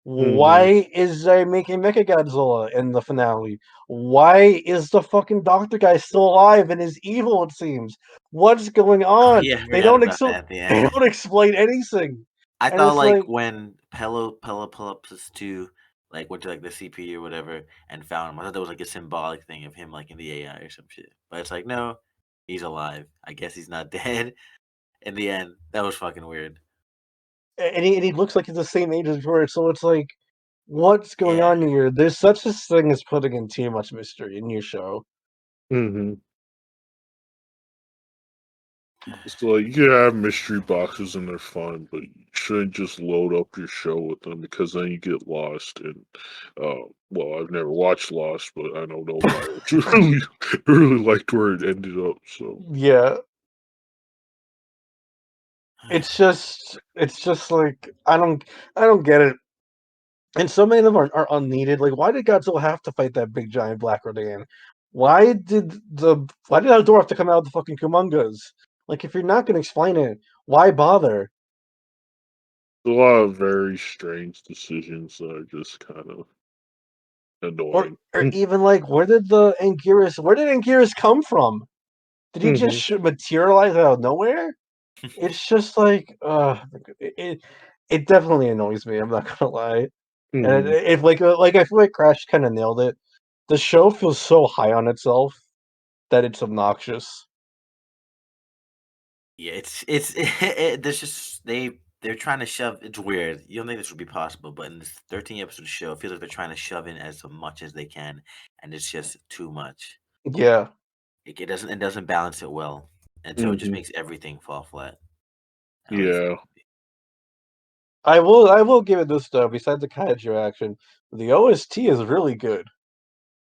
Why is they making Mechagodzilla in the finale? Why is the fucking doctor guy still alive and is evil? It seems. What's going Oh on? yeah, I They forgot don't about that at the they end. don't explain anything. I And thought it's like like when Pelopus 2 like went to like the CP or whatever and found him. I thought that was like a symbolic thing of him like in the AI or some shit. But it's like no, he's alive. I guess he's not dead. In the end, that was fucking weird. and he looks like he's the same age as before, so it's like what's going Yeah. on here? There's such a thing as putting in too much mystery in your show. So like you can have mystery boxes and they're fun, but you shouldn't just load up your show with them because then you get lost. And well, I've never watched Lost, but I know nobody really liked where it ended up. So Yeah. It's just like I don't get it. And so many of them are unneeded. Like, why did Godzilla have to fight that big giant black Rodan? Why did Hedorah have to come out of the fucking Kumongas? Like, if you're not going to explain it, why bother? a lot of very strange decisions that are just kind of annoying. Or even like, where did Anguirus come from? Did he just materialize out of nowhere? It's just like, it definitely annoys me. I'm not gonna lie. And if like I feel like Crash kind of nailed it. The show feels so high on itself that it's obnoxious. Yeah, there's just they're trying to shove. It's weird. You don't think this would be possible, but in this 13 episode show, it feels like they're trying to shove in as much as they can, and it's just too much. Yeah. It doesn't balance it well, and so it just makes everything fall flat. At least Yeah. I will give it this though. Besides the kaiju action, the OST is really good.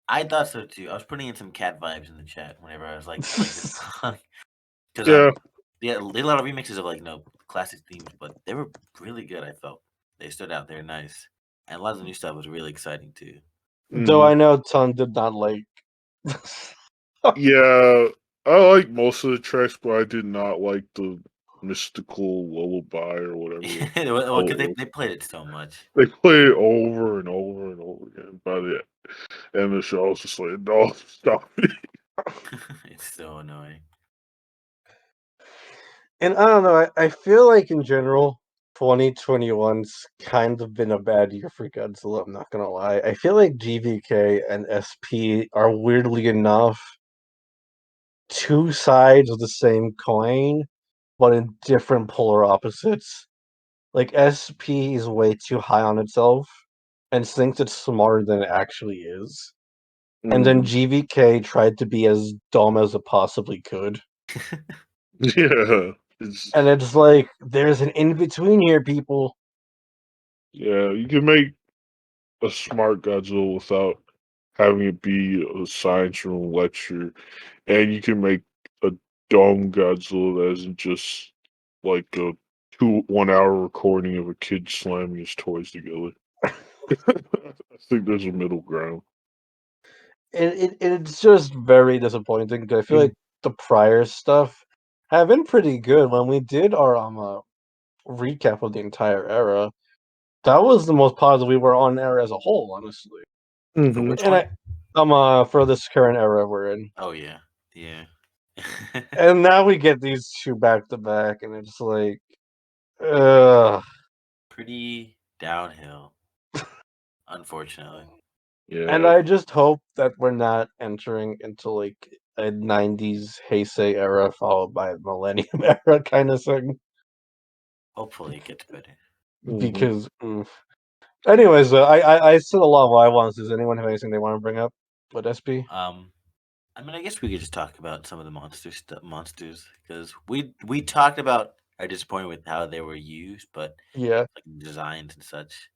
I thought so too. I was putting in some cat vibes in the chat whenever I was like playing this song because Yeah. yeah, they did a lot of remixes of like classic themes, but they were really good. I felt they stood out. They're nice, and a lot of the new stuff was really exciting too. Though I know Ton did not like. Yeah, I like most of the tracks, but I did not like the mystical lullaby or whatever. Well, because they played it so much. They play it over and over and over again. By the end of the show, I was just like, no, stop it. It's so annoying. And I don't know. I feel like in general, 2021's kind of been a bad year for Godzilla. I'm not gonna lie. I feel like GVK and SP are weirdly enough two sides of the same coin, but in different polar opposites. Like SP is way too high on itself and thinks it's smarter than it actually is. And then GVK tried to be as dumb as it possibly could. Yeah. And it's like there's an in between here, people. Yeah, you can make a smart Godzilla without having it be a science room lecture, and you can make a dumb Godzilla that isn't just like a 1 hour recording of a kid slamming his toys together. I think there's a middle ground. It's just very disappointing because I feel like the prior stuff have been pretty good. When we did our recap of the entire era, that was the most positive we were on era as a whole, honestly. For which one? For this current era we're in. Oh yeah, yeah. And now we get these two back to back, and it's like, ugh. Pretty downhill, unfortunately. Yeah. And I just hope that we're not entering into like a 90s Heisei era followed by a Millennium era kind of thing. Hopefully, it gets better. Because, anyways, I said a lot of what I want. Does anyone have anything they want to bring up with SP? I mean, I guess we could just talk about some of the monsters because we talked about our disappointment with how they were used, but Yeah. like designs and such.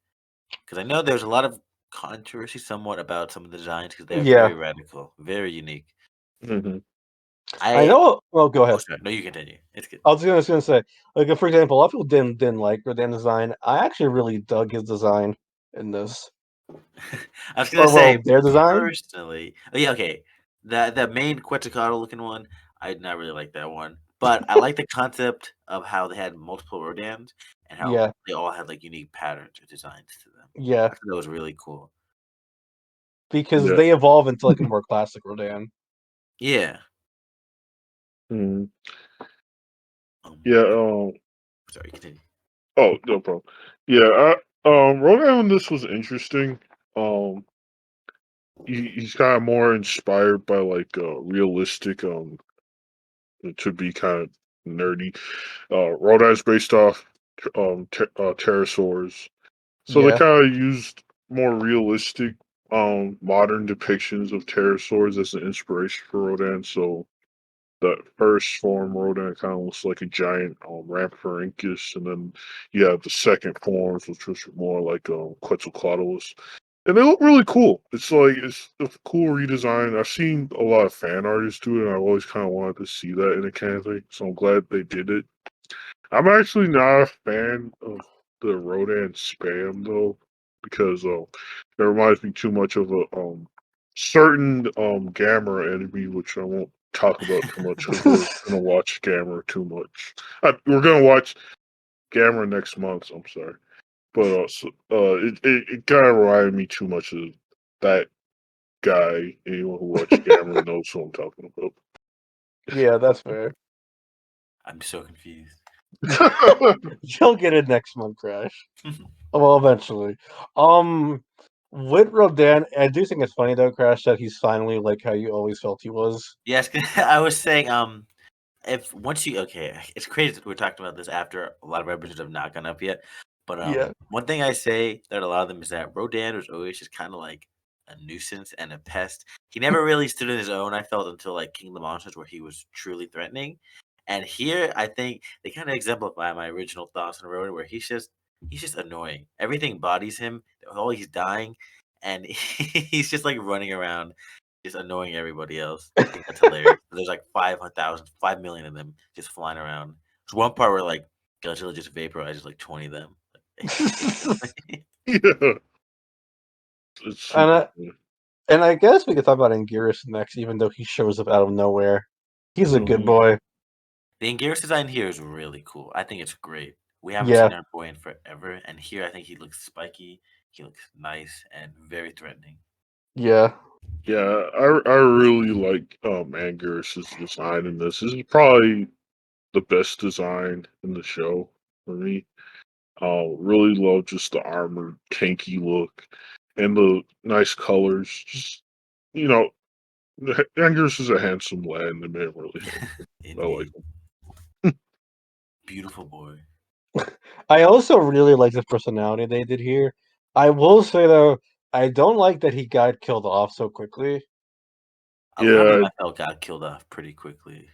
Because I know there's a lot of controversy somewhat about some of the designs because they're Yeah, very radical, very unique. Hmm. I I know. Well, go oh ahead. sorry, no, you continue. It's good. I was gonna say, like, for example, a lot of people didn't like Rodan design. I actually really dug his design in this, I was gonna or say well, their design. personally, oh yeah, okay, the main Quetzalcoatl looking one, I did not really like that one, but I like the concept of how they had multiple Rodans and how Yeah, they all had like unique patterns or designs to them. yeah, I thought that was really cool. because Yeah. they evolve into like a more classic Rodan. Yeah. Mhm. Yeah. Sorry, continue. Oh, no problem. Yeah. Rodan on this was interesting. Um. He's kind of more inspired by like realistic. To be kind of nerdy. Rodan's based off pterosaurs. So they Yeah, kind of used more realistic, modern depictions of pterosaurs as an inspiration for Rodan. So the first form Rodan kind of looks like a giant Rhamphorhynchus, and then you have the second forms, which was more like Quetzalcoatlus. And they look really cool. It's a cool redesign. I've seen a lot of fan artists do it, and I've always kind of wanted to see that in a canon. So I'm glad they did it. I'm actually not a fan of the Rodan spam though, because it reminds me too much of a certain Gamera enemy, which I won't talk about too much because we're gonna watch Gamera too much. We're gonna watch Gamera next month. So I'm sorry, but it kind of reminded me too much of that guy. Anyone who watched Gamera knows who I'm talking yeah, that's fair. I'm so confused. about. You'll get it next month, Crash. Well, eventually. Um, with Rodan, I do think it's funny though, Crash, that he's finally like how you always felt he was. Yes, I was saying, if once you okay, it's crazy that we're talking about this after a lot of episodes have not gone up yet. But Yeah. one thing I say that a lot of them is that Rodan was always just kind of like a nuisance and a pest. He never really stood on his own. I felt until like King of the Monsters, where he was truly threatening. And here, I think they kind of exemplify my original thoughts on Rodan, where he's just annoying. Everything bodies him. Oh, he's dying, and he's just like running around just annoying everybody else. I think that's hilarious. There's like 500,000, 5 million of them just flying around. There's one part where like Godzilla just vaporizes like 20 of them. Yeah, it's And super I, cool. and I guess we could talk about Anguirus next, even though he shows up out of nowhere. He's a good Mhm. boy. The Anguirus design here is really cool. I think it's great. We haven't Yeah, seen our boy in forever, and here I think he looks spiky. He looks nice and very threatening. yeah, Yeah, I really like Anger's design in this. This is probably the best design in the show for me. Really love just the armored, tanky look and the nice colors. Just you know, Anger's is a handsome lad, and the man really handsome. I like Indeed. Beautiful boy. I also really like the personality they did here. I will say though, I don't like that he got killed off so quickly. A lot of them Yeah. I felt got killed off pretty quickly.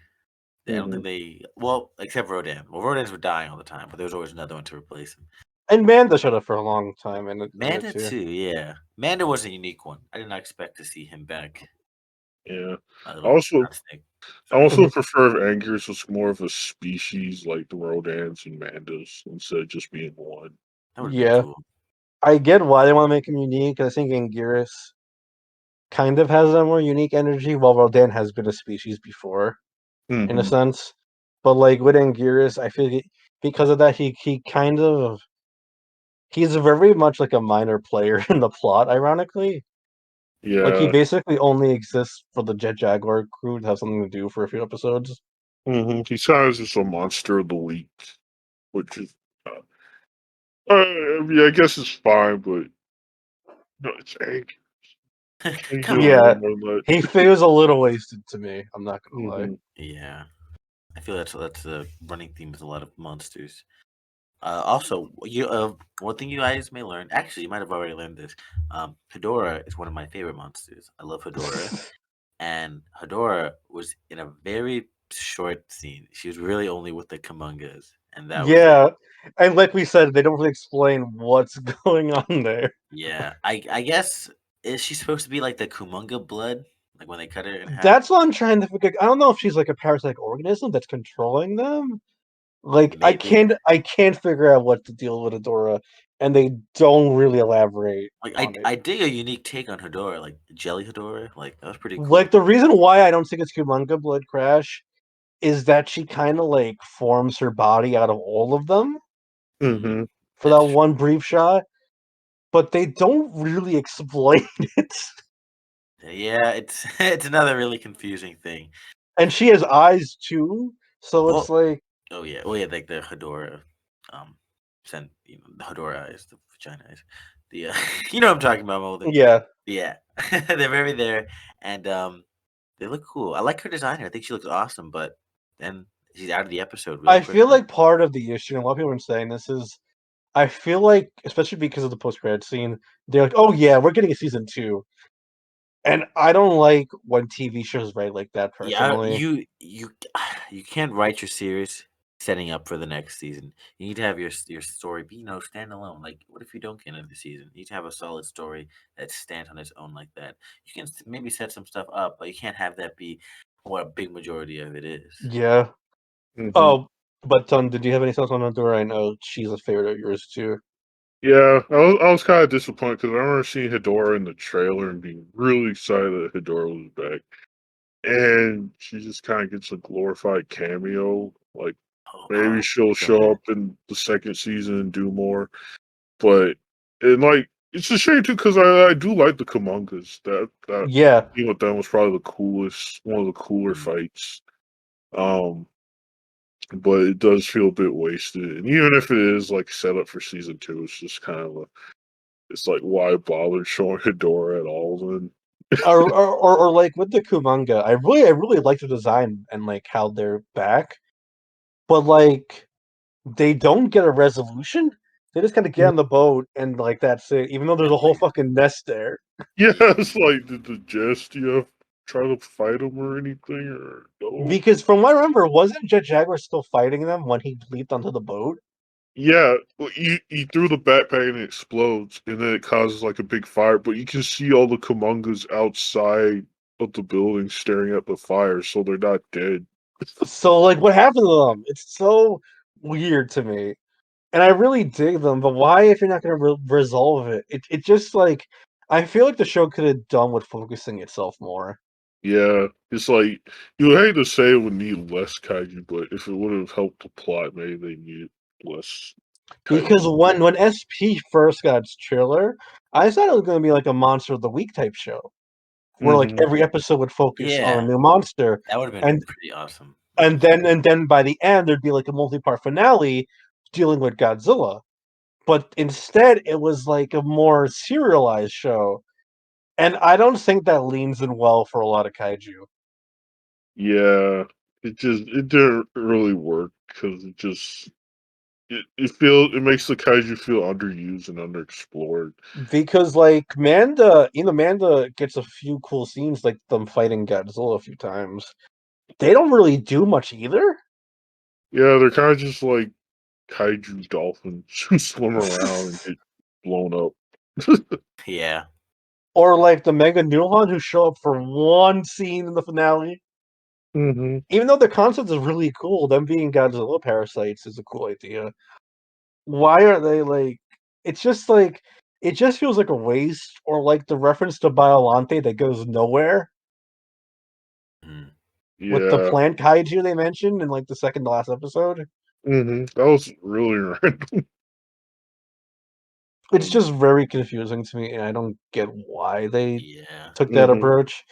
I don't think Mhm. they well, except Rodan. Well, Rodans were dying all the time, but there was always another one to replace him. And Manda showed up for a long time in it Manda too. too, yeah. Manda was a unique one. I did not expect to see him back. Yeah. A I little also snake. I Sorry. also prefer if Anger's was more of a species like the Rodans and Mandas instead of just being one. That would have been Yeah, cool. I get why they want to make him unique. I think Anguirus kind of has a more unique energy, while Rodan has been a species before, in a Hmm. sense. But like with Anguirus, I feel because of that, he kind of he's very much like a minor player in the plot. Ironically, like he Yeah. basically only exists for the Jet Jaguar crew to have something to do for a few episodes. He kind of just a monster of the week, which is, I mean, I guess it's fine, but no, it's Anchor. Can't Come do on. Yeah, no more than he that. feels a little wasted to me. I'm not gonna lie. Hmm. Yeah. I feel that's the running theme with a lot of monsters. Also, one thing you guys may learn, actually, you might have already learned this. Hedorah is one of my favorite monsters. I love Hedorah. And Hedorah was in a very short scene. She was really only with the Kamungas. and that was it. Yeah, and like we said, they don't really explain what's going on there. Yeah, I guess is she supposed to be like the Kumunga blood, like when they cut her in half? That's what I'm trying to figure. I don't know if she's like a parasitic organism that's controlling them. Like Maybe. I can't figure out what to deal with Adora, and they don't really elaborate Like on it. I dig a unique take on Hedora, like Jelly Hedora. Like that was pretty cool. Like the reason why I don't think it's Kumunga Blood Crash is that she kind of like forms her body out of all of them Mm-hmm. for that That's true. one brief shot, but they don't really explain it. Yeah, it's it's another really confusing thing. And she has eyes too, so it's Well, like oh yeah, like the Hedora, sent the Hedora eyes, the vagina eyes, the you know what I'm talking about, Molden. yeah. Yeah, they're very there, and they look cool. I like her design. I think she looks awesome, but then she's out of the episode really I feel quickly. like part of the issue, and a lot of people have been saying this is I feel like, especially because of the post credit scene, they're like, "Oh yeah, we're getting a season 2." And I don't like when TV shows write like that Yeah, personally. you can't write your series setting up for the next season. You need to have your story be stand alone. Like, what if you don't get into the season? You need to have a solid story that stands on its own like that. You can maybe set some stuff up, but you can't have that be what a big majority of it is. Yeah. Mm-hmm. Oh, but did you have any thoughts on Adora? I know she's a favorite of yours too. Yeah, I was kind of disappointed because I remember seeing Hedora in the trailer and being really excited that Hedora was back, and she just kind of gets a glorified cameo. Like maybe Oh, she'll go show ahead. up in the second season and do more, but and like it's a shame too because I do like the Kamungas. That Yeah. with them was probably the coolest, one of the cooler Mm. fights. Um, but it does feel a bit wasted, and even if it is like set up for season 2, it's just kind of it's like, why bother showing Hedora at all then? Or like with the Kumanga, I really like the design and like how they're back, but like they don't get a resolution. They just kind of get on the boat and like that's it. Even though there's a whole Definitely. fucking nest there. Yeah, Yeah. it's like, did the jest you have try to fight him or anything, or no? Because from what I remember, wasn't Jet Jaguar still fighting them when he leaped onto the boat? Yeah, well, you threw the backpack and it explodes, and then it causes like a big fire, but you can see all the Kamungas outside of the building staring at the fire, so they're not dead. So like, what happened to them? It's so weird to me, and I really dig them. But why, if you're not going to resolve it, it just like I feel like the show could have done with focusing itself more. Yeah, it's like you would hate to say it would need less kaiju, but if it would have helped the plot, maybe they needed less Because kaiju. when SP first got its trailer, I thought it was going to be like a Monster of the Week type show, where like Hmm. every episode would focus on a Yeah, new monster, that would have been and pretty awesome. and then by the end there'd be like a multi-part finale dealing with Godzilla. But instead it was like a more serialized show. And I don't think that leans in well for a lot of kaiju. Yeah, it didn't really work because it makes the kaiju feel underused and underexplored. Because like Manda gets a few cool scenes like them fighting Godzilla a few times. They don't really do much either. Yeah, they're kind of just like kaiju dolphins who swim around and get blown up. Yeah. Or like the Mega Newhan who show up for one scene in the finale. Hmm. Even though the concept is really cool, them being Godzilla parasites is a cool idea. Why are they like it just feels like a waste, or like the reference to Biolante that goes nowhere Mhm. with the Yeah. plant kaiju they mentioned in like the second to last episode. That was really random. It's just very confusing to me, and I don't get why they Yeah. took that Hmm. approach.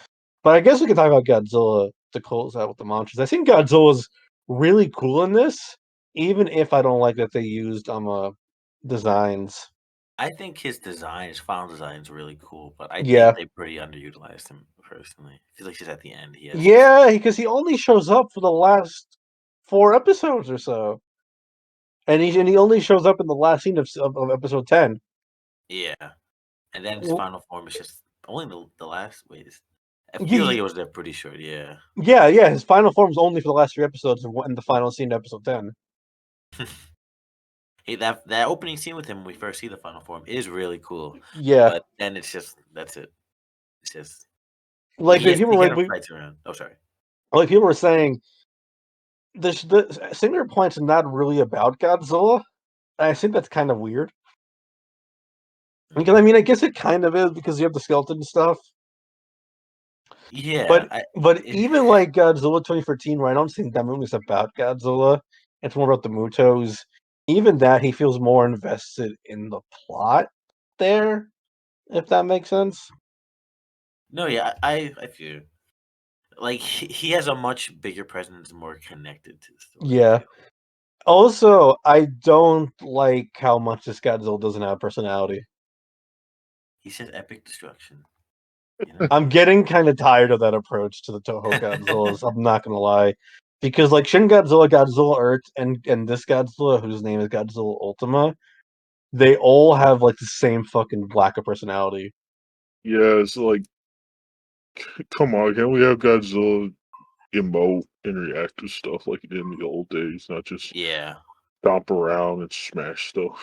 But I guess we can talk about Godzilla to close out with the monsters. I think Godzilla's really cool in this, even if I don't like that they used designs. I think his final design is really cool, but I think Yeah. they pretty underutilized him personally. I feel like just at the end he has this. Yeah, because he only shows up for the last 4 episodes or so. And he only shows up in the last scene of episode 10. Yeah, and then his W- final form is just only the last. Wait, I feel like y- it was there pretty short. Yeah. Yeah, his final form is only for the last 3 episodes and the final scene of episode 10. Hey, that opening scene with him when we first see the final form is really cool. Yeah, But then it's just that's it. It's just like he people kind of fights around. Oh, sorry. like people were saying, the Singular Point's not really about Godzilla. I think that's kind of weird. Because I mean, I guess it kind of is because you have the skeleton stuff. Yeah, But even like Godzilla 2013, where I don't think that movie's about Godzilla, it's more about the Mutos. Even that, he feels more invested in the plot there, if that makes sense. no, yeah, I feel like he has a much bigger presence, more connected to the story. Yeah. Also, I don't like how much this Godzilla doesn't have personality. He says epic destruction. I'm getting kind of tired of that approach to the Toho Godzillas. I'm not gonna lie, because like Shin Godzilla, Godzilla Earth, and this Godzilla, whose name is Godzilla Ultima, they all have like the same fucking lack of personality. Yeah, it's like, come on, can't we have Godzilla emote and react to stuff like he did in the old days, not just stomp around and smash stuff.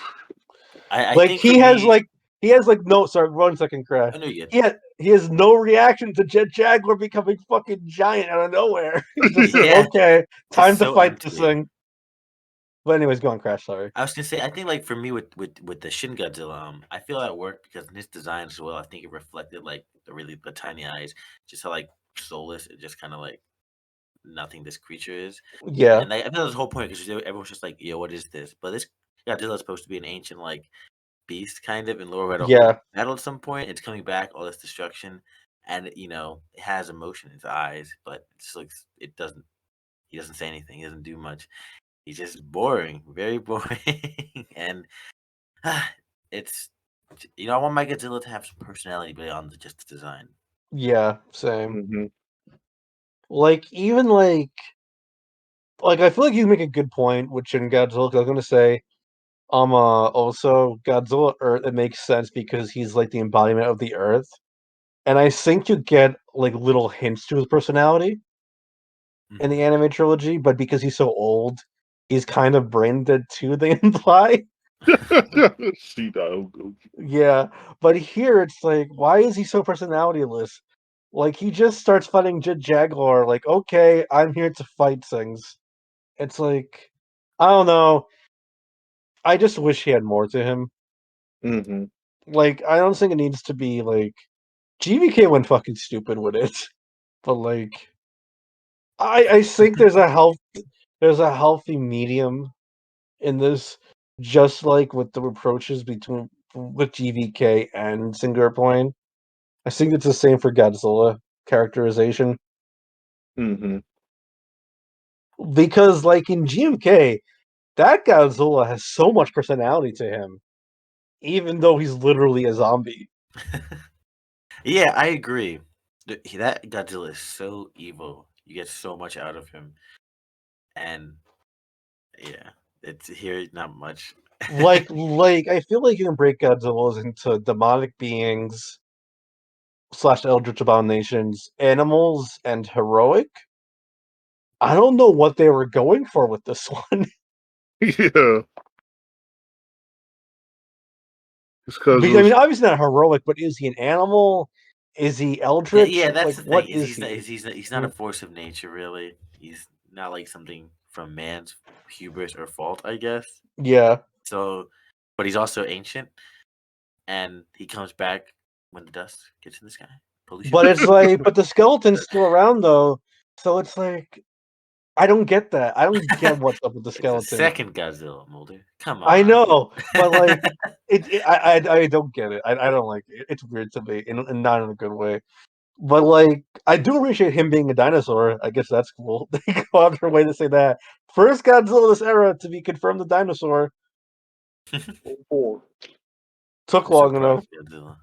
I Like think he has like no, sorry, 1 second, Crash. I know you. He has no reaction to Jet Jaguar becoming fucking giant out of nowhere. He's just Yeah. okay, time to so fight empty. this thing. But anyways, go on, Crash. Sorry. I was gonna say, I think like for me with the Shin Godzilla, I feel that worked because in his design as well. I think it reflected like the tiny eyes, just how like soulless, it just kind of like nothing this creature is. Yeah, And I feel that's the whole point because everyone's just like, yo, what is this? But this Godzilla is supposed to be an ancient like beast kind of, and Laura had a yeah, whole battle at some point. It's coming back, all this destruction, and it has emotion in its eyes, but it just looks it doesn't. He doesn't say anything. He doesn't do much. He's just boring, very boring, and it's I want my Godzilla to have some personality beyond just the design. yeah. Same. Mm-hmm. Like even like I feel like you make a good point with Shin Godzilla. 'Cause I was gonna say, also Godzilla Earth. It makes sense because he's like the embodiment of the Earth, and I think you get like little hints to his personality in the anime trilogy. But because he's so old, he's kind of brain dead too. They imply. See that? Yeah, but here it's like, why is he so personalityless? Like he just starts fighting Jet Jaguar. Like, okay, I'm here to fight things. It's like, I don't know. I just wish he had more to him. Mm-hmm. Like, I don't think it needs to be like GVK went fucking stupid with it, but like, I think there's a healthy medium in this, just like with the reproaches between with GVK and Singular Point. I think it's the same for Godzilla characterization. Mm-hmm. Because, like, in GMK, that Godzilla has so much personality to him, even though he's literally a zombie. Yeah, I agree. That Godzilla is so evil. You get so much out of him, and yeah, it's here not much. Like, I feel like you can break Godzillas into demonic beings / eldritch abominations, animals, and heroic. I don't know what they were going for with this one. Yeah. It's because Because, I mean, obviously not heroic, but is he an animal? Is he eldritch? Yeah, that's Like, the what thing. is he? He's not a force of nature, really. He's not like something from man's hubris or fault, I guess. Yeah. So, but he's also ancient, and he comes back when the dust gets in the sky. Pollution. But it's like, but the skeleton's still around though, so it's like, I don't get that. I don't get what's up with the It's the skeleton. second Godzilla, Mulder. Come on. I know, but like, I don't get it. I don't like it. It's weird to me, and not in a good way. But like, I do appreciate him being a dinosaur. I guess that's cool. They go out their way to say that first Godzilla of this era to be confirmed a dinosaur. Took I'm so long proud enough. of Godzilla.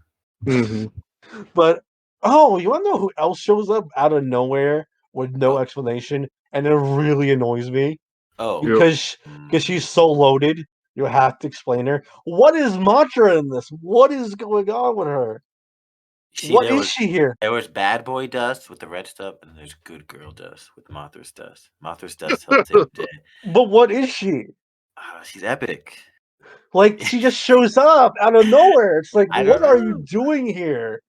Mm-hmm. But you want to know who else shows up out of nowhere with no explanation, and it really annoys me Oh, because she's so loaded. You have to explain her. What is Matra in this? What is going on with her? What is she here? There was bad boy dust with the red stuff, and there's good girl dust with Mothra's dust. Mothra's dust helped save the day. But what is she? She's epic. Like she just shows up out of nowhere. It's like, I what don't are you know. doing here?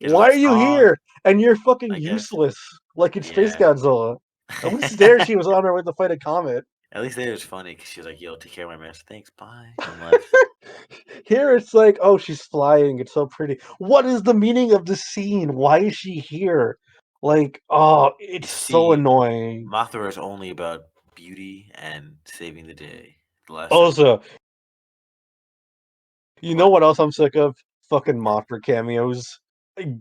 There's Why a are you song, here? And you're fucking I guess. useless. Like it's Space Yeah. Godzilla. At least there she was on her way to fight a comet. At least it was funny because she was like, "Yo, take care of my mess. Thanks, bye," and left. Here it's like, oh, she's flying. It's so pretty. What is the meaning of the scene? Why is she here? Like, oh, it's so See, annoying. Mothra is only about beauty and saving the day. The last Also, you know What? what else I'm sick of? Fucking Mothra cameos.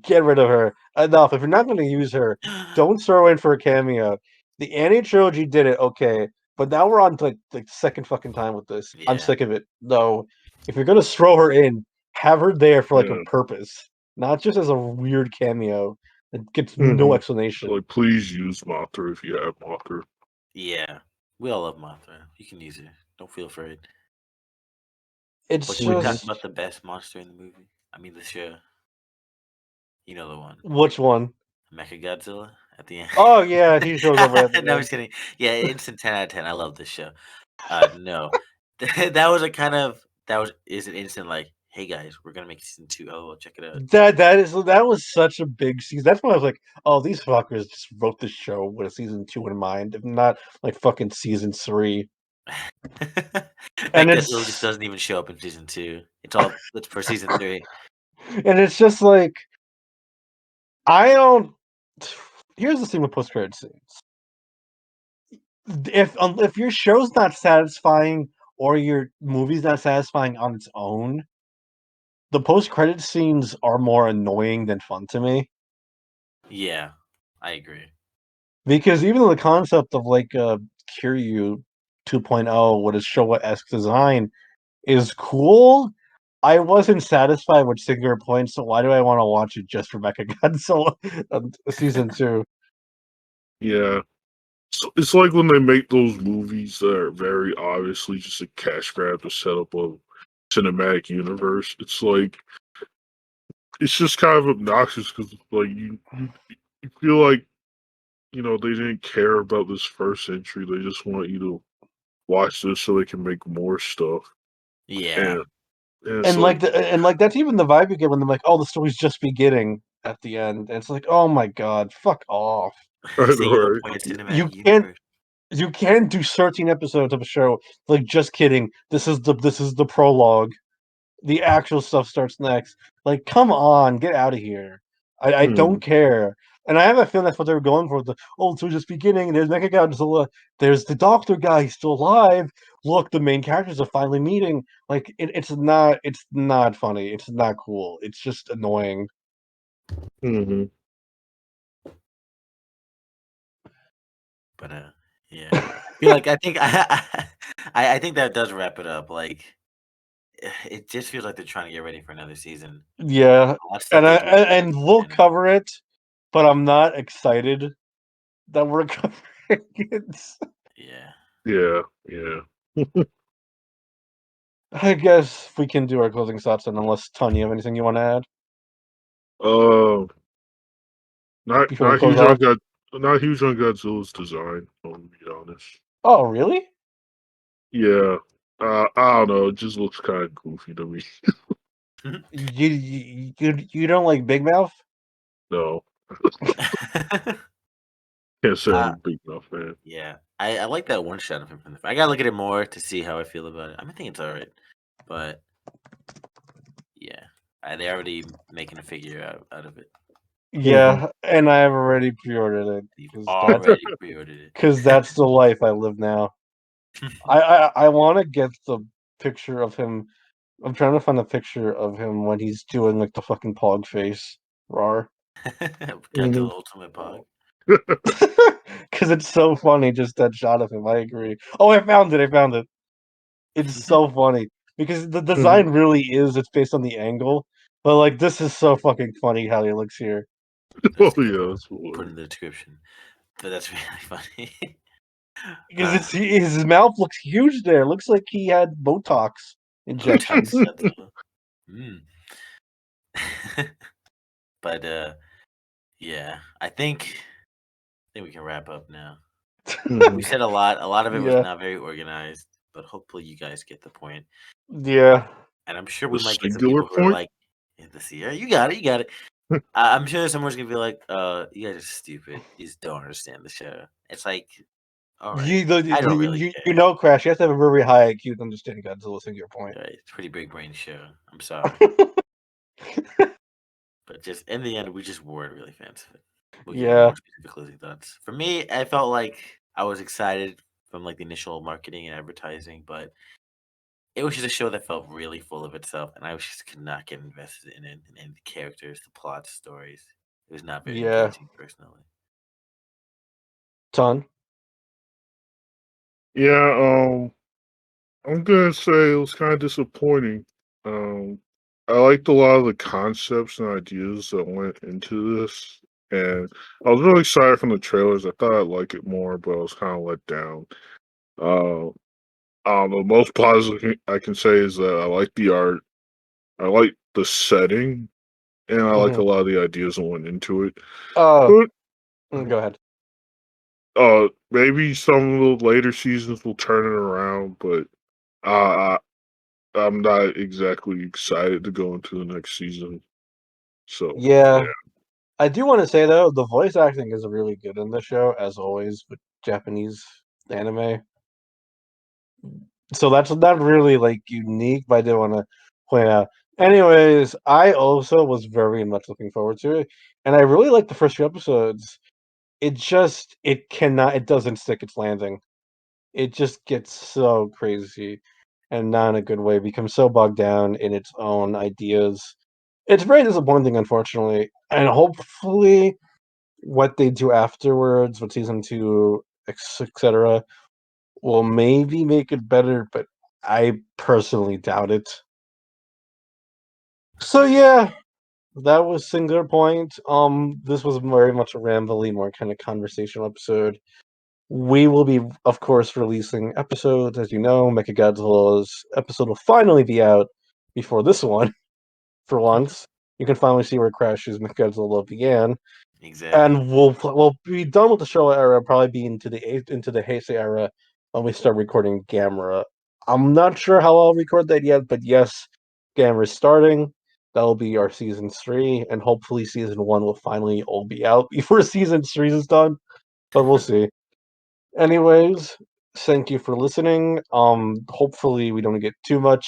Get rid of her. Enough. If you're not going to use her, don't throw in for a cameo. The Annie trilogy did it, okay, but now we're on to like the second fucking time with this. I'm Yeah. sick of it. No, if you're gonna throw her in, have her there for like a Yeah. purpose, not just as a weird cameo that gets Mhm. no So, explanation. like, please use Mothra if you have Mothra. Yeah, we all love Mothra. You can use her. Don't feel afraid. It's But can we talk just about the best monster in the movie? I mean, the show. You know the one, which one? Mechagodzilla at the end. Oh yeah, he shows up right at the No, I'm end. just kidding. Yeah, instant 10 out of 10. I love this show. No, that was a kind of is an instant like, hey guys, we're gonna make season 2. Oh, check it out. That was such a big season. That's when I was like, oh, these fuckers just wrote this show with a season 2 in mind, if not like fucking season 3. And Mechagodzilla just it's doesn't even show up in season 2. It's for season 3. and it's just like I don't. Here's the thing with post-credit scenes. If your show's not satisfying or your movie's not satisfying on its own, the post-credit scenes are more annoying than fun to me. Yeah, I agree. Because even the concept of like Kiryu 2.0 with a Showa-esque design is cool. I wasn't satisfied with Singular Point, so why do I want to watch it just for Mechagodzilla season 2? Yeah. So it's like when they make those movies that are very obviously just a cash grab to set up a cinematic universe. It's like it's just kind of obnoxious because like you feel like they didn't care about this first entry. They just want you to watch this so they can make more stuff. Yeah. And it's And like that's even the vibe you get when they're like, "Oh, the story's just beginning" at the end. And it's like, "Oh my god, fuck off!" I know, Singular right? point You cinematic can't universe. you can't do 13 episodes of a show. Like, just kidding. This is the prologue. The actual stuff starts next. Like, come on, get out of here. I don't care. And I have a feeling that's what they were going for. So just beginning. There's Mechagodzilla. There's the doctor guy. He's still alive. Look, the main characters are finally meeting. Like, it's not funny. It's not cool. It's just annoying. Mm-hmm. But yeah. I feel like I think that does wrap it up. Like it just feels like they're trying to get ready for another season. Yeah, A lot of stuff they do with and the we'll anime. cover it, but I'm not excited that we're covering it. Yeah. Yeah, yeah. I guess we can do our closing thoughts, and unless Tanya, you have anything you want to add Not before we not close huge on off? Godzilla's design. To be honest. Oh, really? Yeah. I don't know. It just looks kind of goofy to me. You don't like Big Mouth? No, can't say I'm a big enough fan. Yeah. I like that one shot of him from the I gotta look at it more to see how I feel about it. I think it's alright. But yeah. They're already making a figure out of it. Yeah, and I have already pre-ordered it You've because already pre-ordered it. that's the life I live now. I want to get the picture of him. I'm trying to find a picture of him when he's doing like the fucking pog face. Rar. Godzilla Ultimate Pog. Because it's so funny, just that shot of him. I agree. Oh, I found it. It's so funny because the design really is. It's based on the angle, but like this is so fucking funny how he looks here. Oh yeah, that's Put in the description. But that's really funny. Because his mouth looks huge there. It looks like he had Botox injections. But yeah, I think we can wrap up now. We said a lot. A lot of it was Yeah. not very organized, but hopefully you guys get the point. Yeah. And I'm sure The we might get some singular people who are point? like, the Sierra, you got it, you got it. I'm sure someone's gonna be like, you guys are stupid. You just don't understand the show. It's like, all right, I don't really care. You know, Crash, you have to have a very high IQ to understand Godzilla Singular Point. Right, it's a pretty big brain show. I'm sorry. But just in the end, we just weren't really fans of it. We'll give you Yeah. more specific closing thoughts. For me, I felt like I was excited from like the initial marketing and advertising, but it was just a show that felt really full of itself, and I just could not get invested in it and the characters, the plot, stories. It was not very Yeah. engaging personally. Ton. Yeah, I'm gonna say it was kind of disappointing. I liked a lot of the concepts and ideas that went into this, and I was really excited from the trailers. I thought I'd like it more, but I was kind of let down. Uh, the most positive I can say is that I like the art, I like the setting, and I like a lot of the ideas that went into it. But Go ahead. maybe some of the later seasons will turn it around, but I'm not exactly excited to go into the next season. So Yeah. I do want to say though, the voice acting is really good in the show, as always with Japanese anime. So that's not really like unique, but I did want to point out. Anyways, I also was very much looking forward to it, and I really liked the first few episodes. It doesn't stick its landing. It just gets so crazy, and not in a good way. Becomes so bogged down in its own ideas. It's very disappointing, unfortunately, and hopefully what they do afterwards with season 2, etc., will maybe make it better, but I personally doubt it. So yeah, that was Singular Point. This was very much a rambly, more kind of conversational episode. We will be, of course, releasing episodes, as you know. Mechagodzilla's episode will finally be out before this one, for once. You can finally see where Crash's Mechagodzilla began. Exactly. And we'll be done with the Showa era, probably be into the Heisei era when we start recording Gamera. I'm not sure how I'll record that yet, but yes, Gamera's starting. That'll be our season 3, and hopefully season 1 will finally all be out before season 3 is done. But we'll see. Anyways, thank you for listening. Hopefully we don't get too much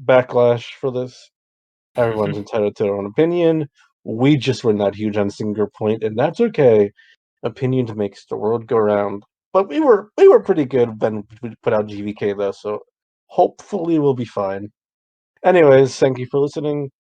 backlash for this. Everyone's entitled to their own opinion. We just were not huge on Singular Point, and that's okay. Opinion makes the world go round. But we were pretty good when we put out GVK though, so hopefully we'll be fine. Anyways, thank you for listening.